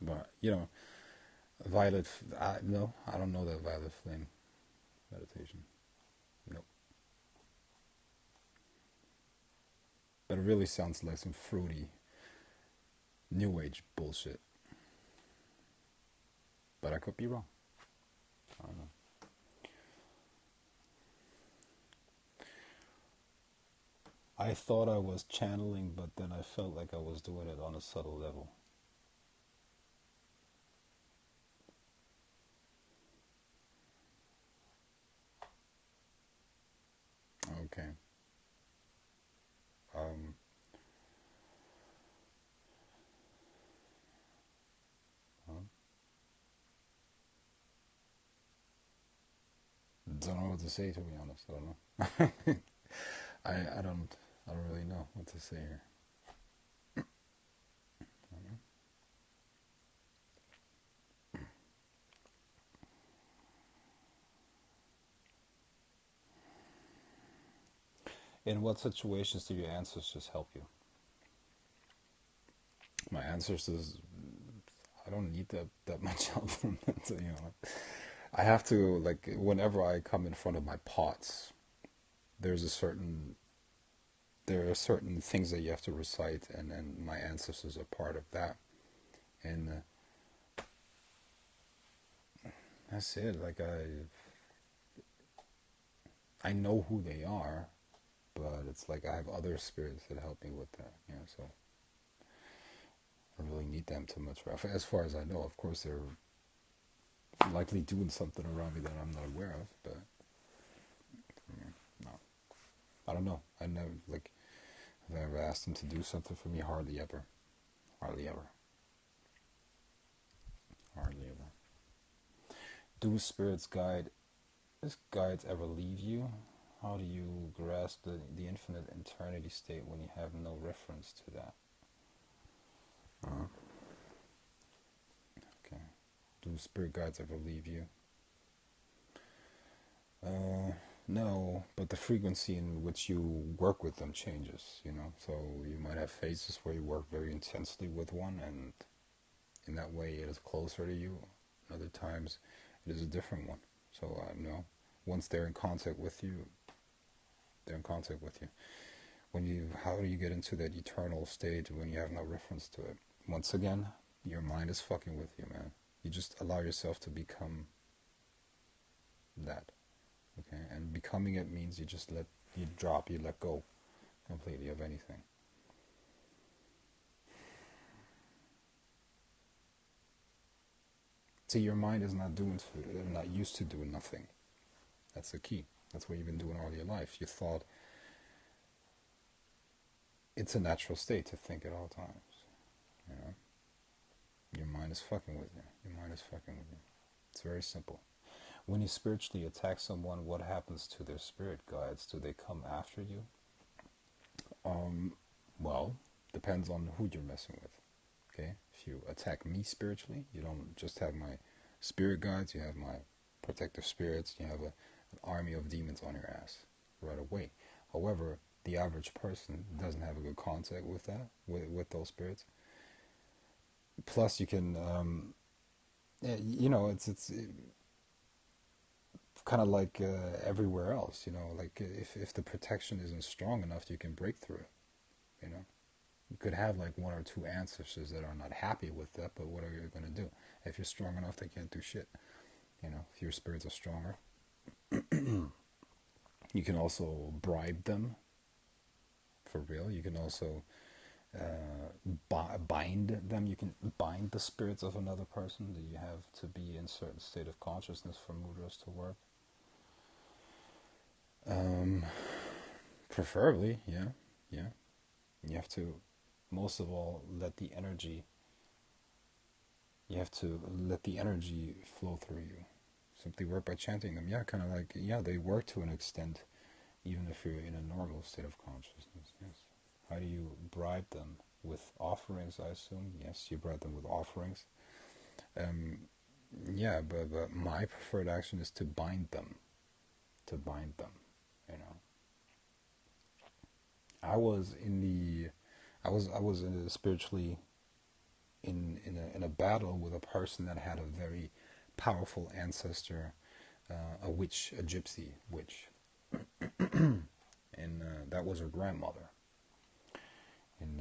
But, you know, violet, no, I don't know that violet flame meditation. Nope. But it really sounds like some fruity, new age bullshit. But I could be wrong. I don't know. I thought I was channeling, but then I felt like I was doing it on a subtle level. Okay. Um, well, don't know what to say, to be honest. I don't know. I don't really know what to say here. In what situations do your ancestors help you? My ancestors, I don't need that much help from them, to be honest. I have to, like, whenever I come in front of my pots, there's a certain, there are certain things that you have to recite, and my ancestors are part of that. And that's it. Like, I know who they are, but it's like I have other spirits that help me with that. You know, so I don't really need them too much. As far as I know, of course, they're likely doing something around me that I'm not aware of, but no, I don't know. I never like have I ever asked them to do something for me. Hardly ever. Hardly ever. Hardly ever. Do spirits guides ever leave you? How do you grasp the infinite eternity state when you have no reference to that? Okay. Do spirit guides ever leave you? No, but the frequency in which you work with them changes, you know. So you might have phases where you work very intensely with one, and in that way it is closer to you. Other times it is a different one. So no, once they're in contact with you, they're in contact with you. How do you get into that eternal state when you have no reference to it? Once again, your mind is fucking with you, man. You just allow yourself to become that. Okay, and becoming it means you let go completely of anything. See, your mind is not used to doing nothing. That's the key. That's what you've been doing all your life. You thought it's a natural state to think at all times. You know, your mind is fucking with you. Your mind is fucking with you. It's very simple. When you spiritually attack someone, what happens to their spirit guides? Do they come after you? Well, depends on who you're messing with. Okay, if you attack me spiritually, you don't just have my spirit guides, you have my protective spirits, you have an army of demons on your ass right away. However, the average person doesn't have a good contact with that, with those spirits. Plus, you can, you know, it's kind of like everywhere else, you know, like if the protection isn't strong enough, you can break through it, you know. You could have like one or two ancestors that are not happy with that, but what are you going to do? If you're strong enough, they can't do shit. You know, if your spirits are stronger. You can also bribe them, for real. You can also bind them. You can bind the spirits of another person. That you have to be in a certain state of consciousness for mudras to work. Preferably, yeah, yeah. You have to, most of all, you have to let the energy flow through you. Simply work by chanting them. Yeah, kind of like, yeah, they work to an extent, even if you're in a normal state of consciousness, yes. How do you bribe them? With offerings, I assume? Yes, you bribe them with offerings. Yeah, but my preferred action is to bind them. To bind them, you know. I was in the, I was spiritually in a battle with a person that had a very powerful ancestor, a witch, a gypsy witch, and that was her grandmother. And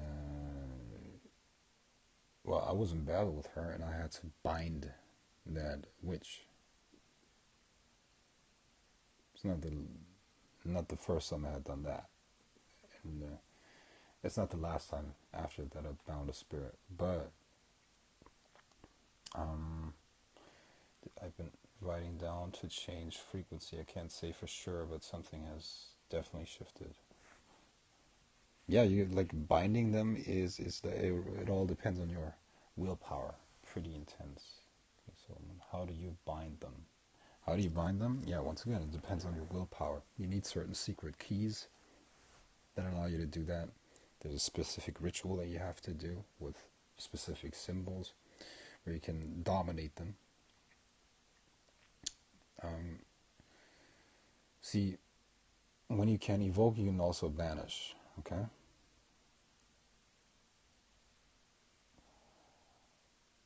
well, I was in battle with her, and I had to bind that witch. It's not the first time I had done that, and it's not the last time after that I bound a spirit. But I've been writing down to change frequency. I can't say for sure, but something has definitely shifted. Yeah, you like binding them it all depends on your willpower. Pretty intense. Okay, so how do you bind them? How do you bind them? Yeah, once again, it depends on your willpower. You need certain secret keys that allow you to do that. There's a specific ritual that you have to do with specific symbols where you can dominate them. See, when you can evoke, you can also banish. Okay.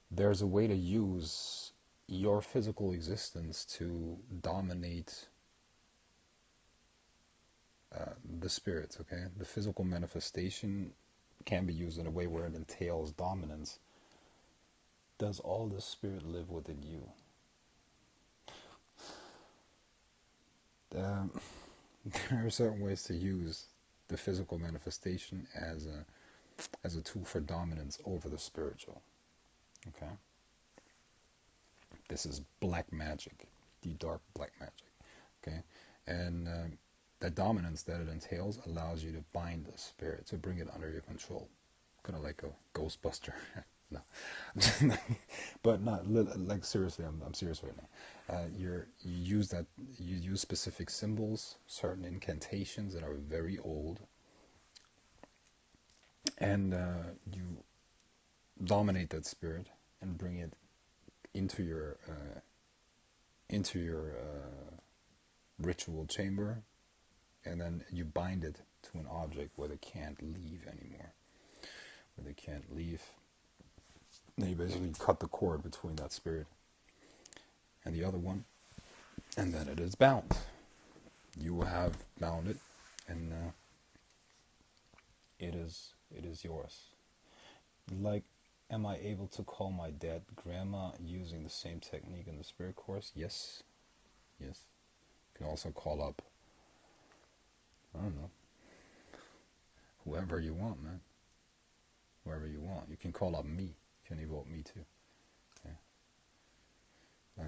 There's a way to use your physical existence to dominate the spirits, okay? The physical manifestation can be used in a way where it entails dominance. Does all the spirit live within you? There are certain ways to use the physical manifestation as a tool for dominance over the spiritual, okay? This is black magic, the dark black magic, okay? And that dominance that it entails allows you to bind the spirit, to bring it under your control. Kind of like a Ghostbuster. No. But not, like seriously, I'm serious right now. You use specific symbols, certain incantations that are very old, and you dominate that spirit and bring it into your ritual chamber, and then you bind it to an object where they can't leave anymore. Where they can't leave. Then you basically cut the cord between that spirit and the other one, and then it is bound. You have bound it, and it is yours. Like, am I able to call my dead grandma using the same technique in the spirit course? Yes. Yes. You can also call up, I don't know, whoever you want, man. Whoever you want. You can call up me. You can evoke me too. Yeah. Let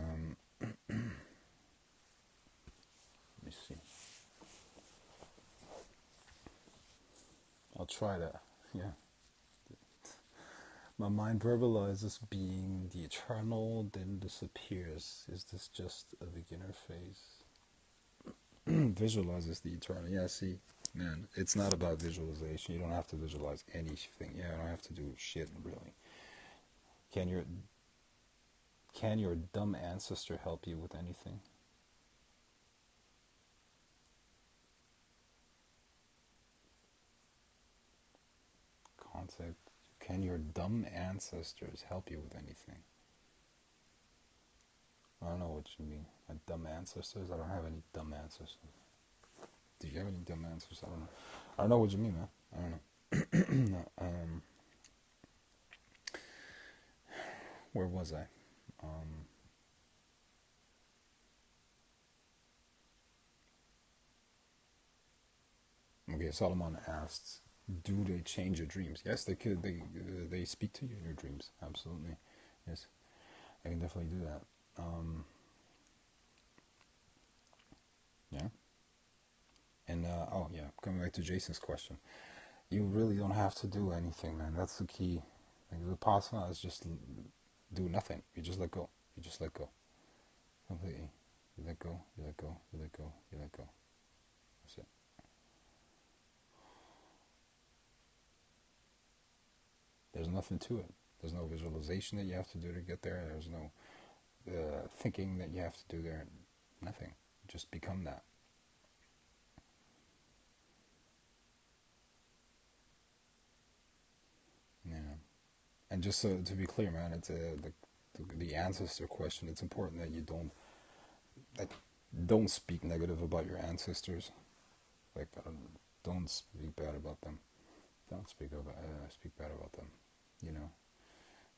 me see. I'll try that. Yeah. My mind verbalizes being the eternal, then disappears. Is this just a beginner phase? Visualizes the eternal. Yeah, see, man, it's not about visualization. You don't have to visualize anything. Yeah, I don't have to do shit, really. Can your dumb ancestor help you with anything? Concept. Can your dumb ancestors help you with anything? I don't know what you mean. My dumb ancestors? I don't have any dumb ancestors. Do you have any dumb ancestors? I don't know. I don't know what you mean, man. I don't know. Where was I? Okay, Solomon asks, do they change your dreams? Yes, they could. They speak to you in your dreams. Absolutely. Yes, I can definitely do that. Yeah. And oh yeah, coming back to Jason's question, you really don't have to do anything, man. That's the key. Like, the Vipassana is just do nothing. You just let go. You just let go completely. You let go. You let go. You let go. You let go. That's it. There's nothing to it. There's no visualization that you have to do to get there. There's no thinking that you have to do there. Nothing. Just become that. Yeah. And just so to be clear, man, it's the ancestor question. It's important that you don't speak negative about your ancestors. Like, don't speak bad about them. Don't speak bad about them. You know,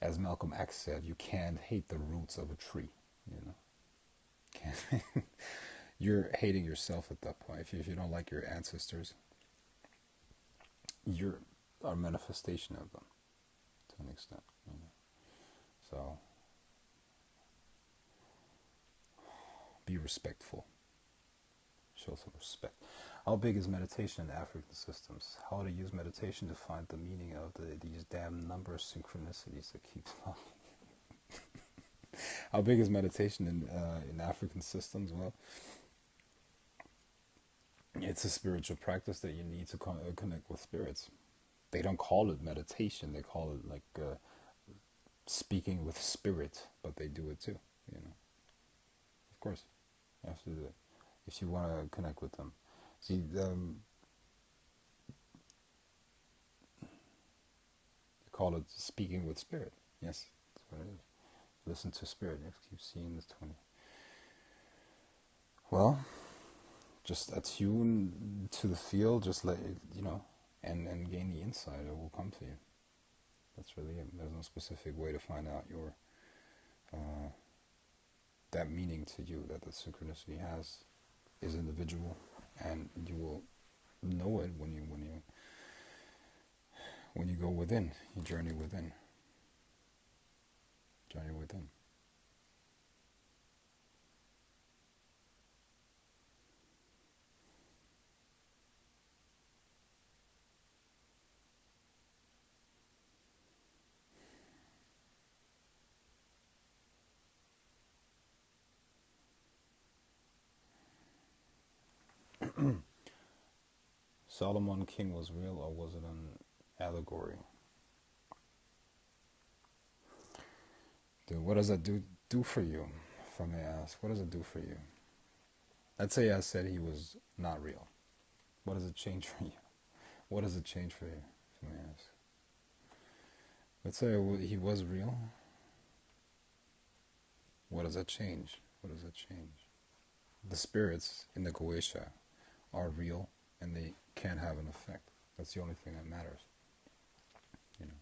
as Malcolm X said, you can't hate the roots of a tree. You know, can't. You're hating yourself at that point. If you don't like your ancestors, you're a manifestation of them to an extent. You know, so be respectful. Show some respect. How big is meditation in African systems? How to use meditation to find the meaning of these damn number synchronicities that keep popping. How big is meditation in African systems? Well, it's a spiritual practice that you need to connect with spirits. They don't call it meditation. They call it like speaking with spirit, but they do it too. You know, of course, you have to do it if you want to connect with them. See, they call it speaking with spirit. Yes, that's what it is. Listen to spirit. You have to keep seeing this 20. Well, just attune to the field. Just let it, and gain the insight. It will come to you. That's really it. There's no specific way to find out your that meaning to you that the synchronicity is individual, and you will know it when you go within. You journey within. Journey within. Solomon King was real, or was it an allegory? Dude, what does that do for you? If I may ask, what does it do for you? Let's say I said he was not real. What does it change for you? What does it change for you? Let me ask. Let's say he was real. What does that change? What does that change? The spirits in the Goetia are real and they can have an effect. That's the only thing that matters. You know,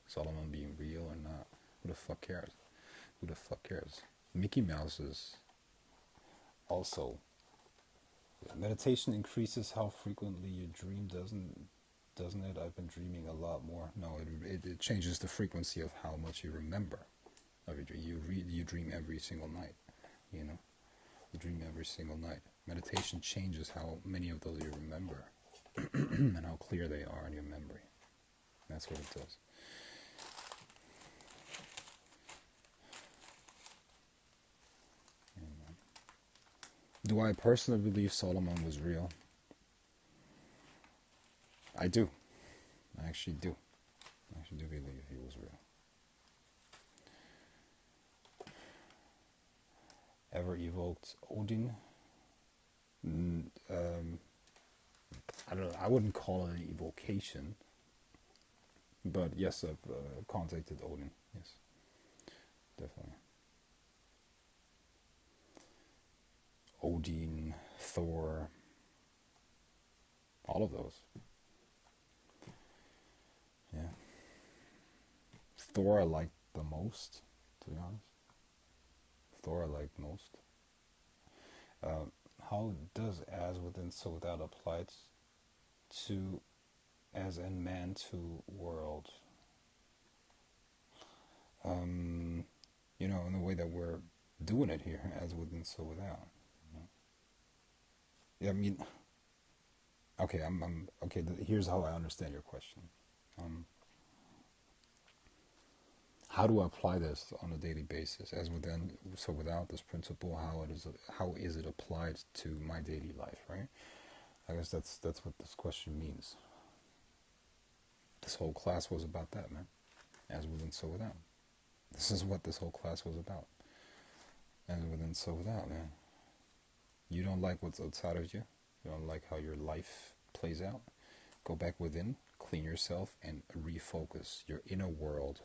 Solomon being real or not. Who the fuck cares? Who the fuck cares? Mickey Mouse is also. Meditation increases how frequently you dream, doesn't it? I've been dreaming a lot more. No, it changes the frequency of how much you remember of your dream. You dream every single night. You know, you dream every single night. Meditation changes how many of those you remember and how clear they are in your memory. That's what it does. Do I personally believe Solomon was real? I do. I actually do. I actually do believe he was real. Ever evoked Odin? I don't know. I wouldn't call it an evocation, but yes, I've contacted Odin. Yes, definitely. Odin, Thor, all of those. Yeah. Thor I like the most, to be honest. Thor I like most. How does as within so without apply to as in man to world? You know, in the way that we're doing it here, as within so without. You know? Yeah, I mean, okay, okay. Here's how I understand your question. Um, how do I apply this on a daily basis, as within so without this principle? How is it applied to my daily life? Right. I guess that's what this question means. This whole class was about that, man. As within so without. This is what this whole class was about. As within so without, man. You don't like what's outside of you. You don't like how your life plays out. Go back within, clean yourself, and refocus your inner world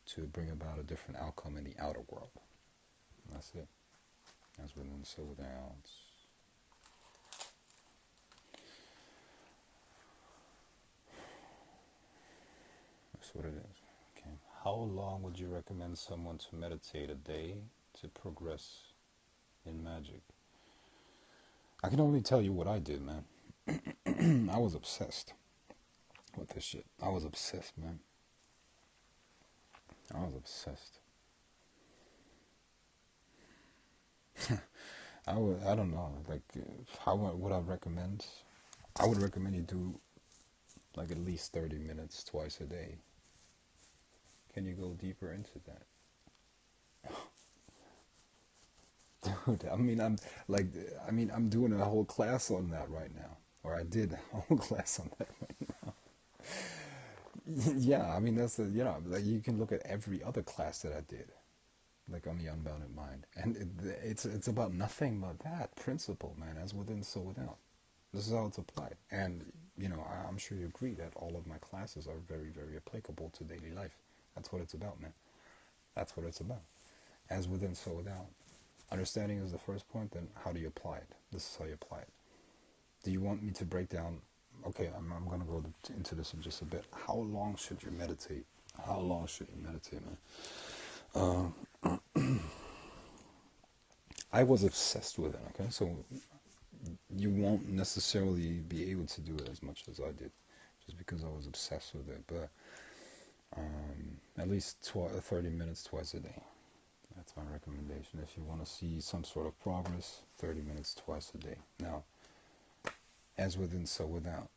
to bring about a different outcome in the outer world. And that's it. As within, so without. That's what it is. Okay. How long would you recommend someone to meditate a day to progress in magic? I can only tell you what I did, man. I was obsessed with this shit. I was obsessed, man. I was obsessed. I don't know, like, how would I recommend? I would recommend you do, like, at least 30 minutes twice a day. Can you go deeper into that? Dude, I'm doing a whole class on that right now. Or I did a whole class on that right now. Yeah, I mean, like, you can look at every other class that I did, like on the Unbounded Mind. And it's about nothing but that principle, man, as within, so without. This is how it's applied. And, I'm sure you agree that all of my classes are very, very applicable to daily life. That's what it's about, man. That's what it's about. As within, so without. Understanding is the first point, then how do you apply it? This is how you apply it. Do you want me to break down? Okay, I'm going to go into this in just a bit. How long should you meditate? How long should you meditate, man? I was obsessed with it, okay? So you won't necessarily be able to do it as much as I did, just because I was obsessed with it. But at least 30 minutes twice a day. That's my recommendation. If you want to see some sort of progress, 30 minutes twice a day. Now, as within, so without.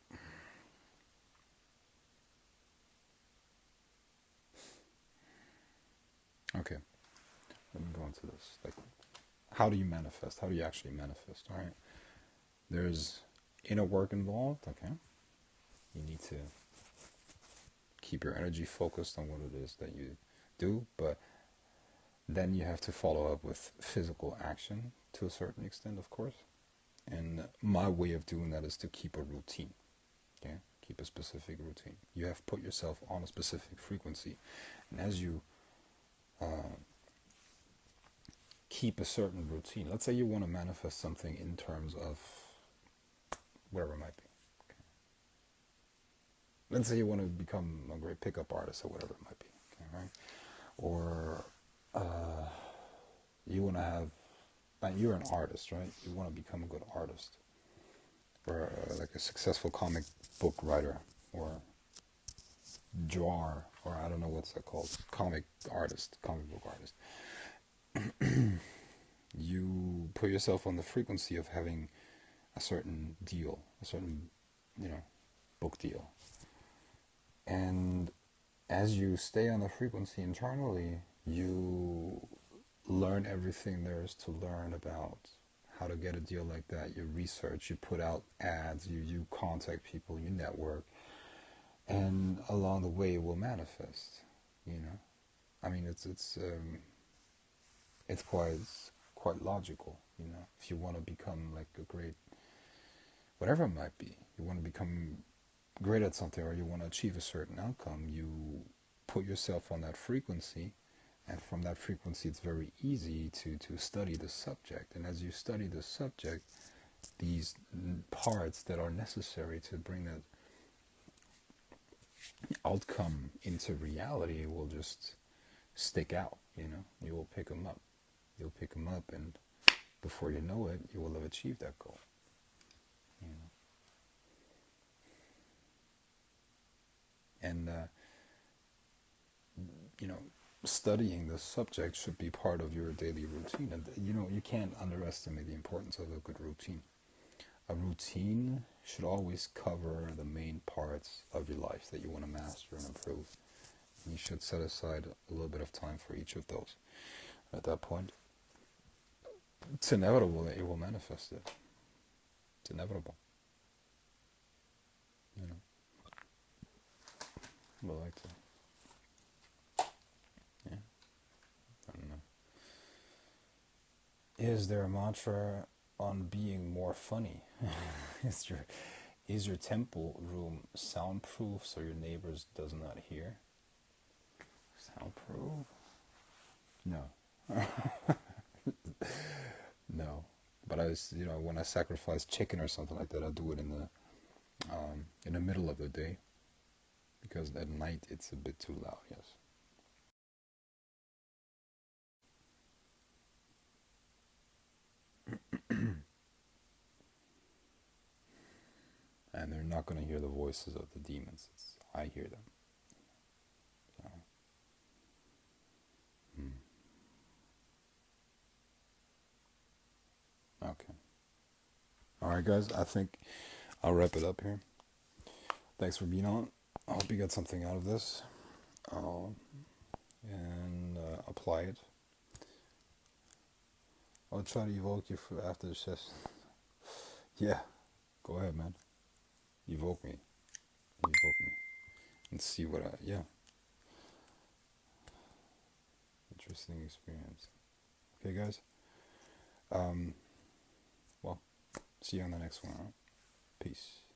Okay, let me go into this. Like, how do you manifest? How do you actually manifest? All right. There's inner work involved. Okay. You need to keep your energy focused on what it is that you do, but then you have to follow up with physical action to a certain extent, of course. And my way of doing that is to keep a routine. Okay, keep a specific routine. You have put yourself on a specific frequency, and as you keep a certain routine, let's say you want to manifest something in terms of whatever it might be. Okay. Let's say you want to become a great pickup artist or whatever it might be. Okay, right? Or you want to have, like, you're an artist, right? You want to become a good artist, or like a successful comic book writer, or drawer, or I don't know what's that called, comic book artist. You put yourself on the frequency of having a certain deal, a certain, book deal. And as you stay on the frequency internally, you learn everything there is to learn about how to get a deal like that. You research, you put out ads, you contact people, you network, and along the way it will manifest. I mean, it's quite logical. If you want to become like a great, whatever it might be, you want to become great at something, or you want to achieve a certain outcome, you put yourself on that frequency, and from that frequency it's very easy to study the subject. And as you study the subject, these parts that are necessary to bring that outcome into reality will just stick out. You will pick them up. You'll pick them up, and before you know it, you will have achieved that goal. And studying the subject should be part of your daily routine. And you can't underestimate the importance of a good routine. A routine should always cover the main parts of your life that you want to master and improve. And you should set aside a little bit of time for each of those. At that point, it's inevitable that you will manifest it. It's inevitable. But like to, yeah, I don't know. Is there a mantra on being more funny? Is your temple room soundproof so your neighbors does not hear? Soundproof? No. No. But when I sacrifice chicken or something like that, I do it in the middle of the day, because at night it's a bit too loud. Yes. And they're not going to hear the voices of the demons. I hear them. So, okay. All right, guys. I think I'll wrap it up here. Thanks for being on. I hope you got something out of this, and apply it. I'll try to evoke you for after the session. Yeah, go ahead, man. Evoke me. And see what yeah. Interesting experience. Okay, guys. Well, see you on the next one. All right? Peace.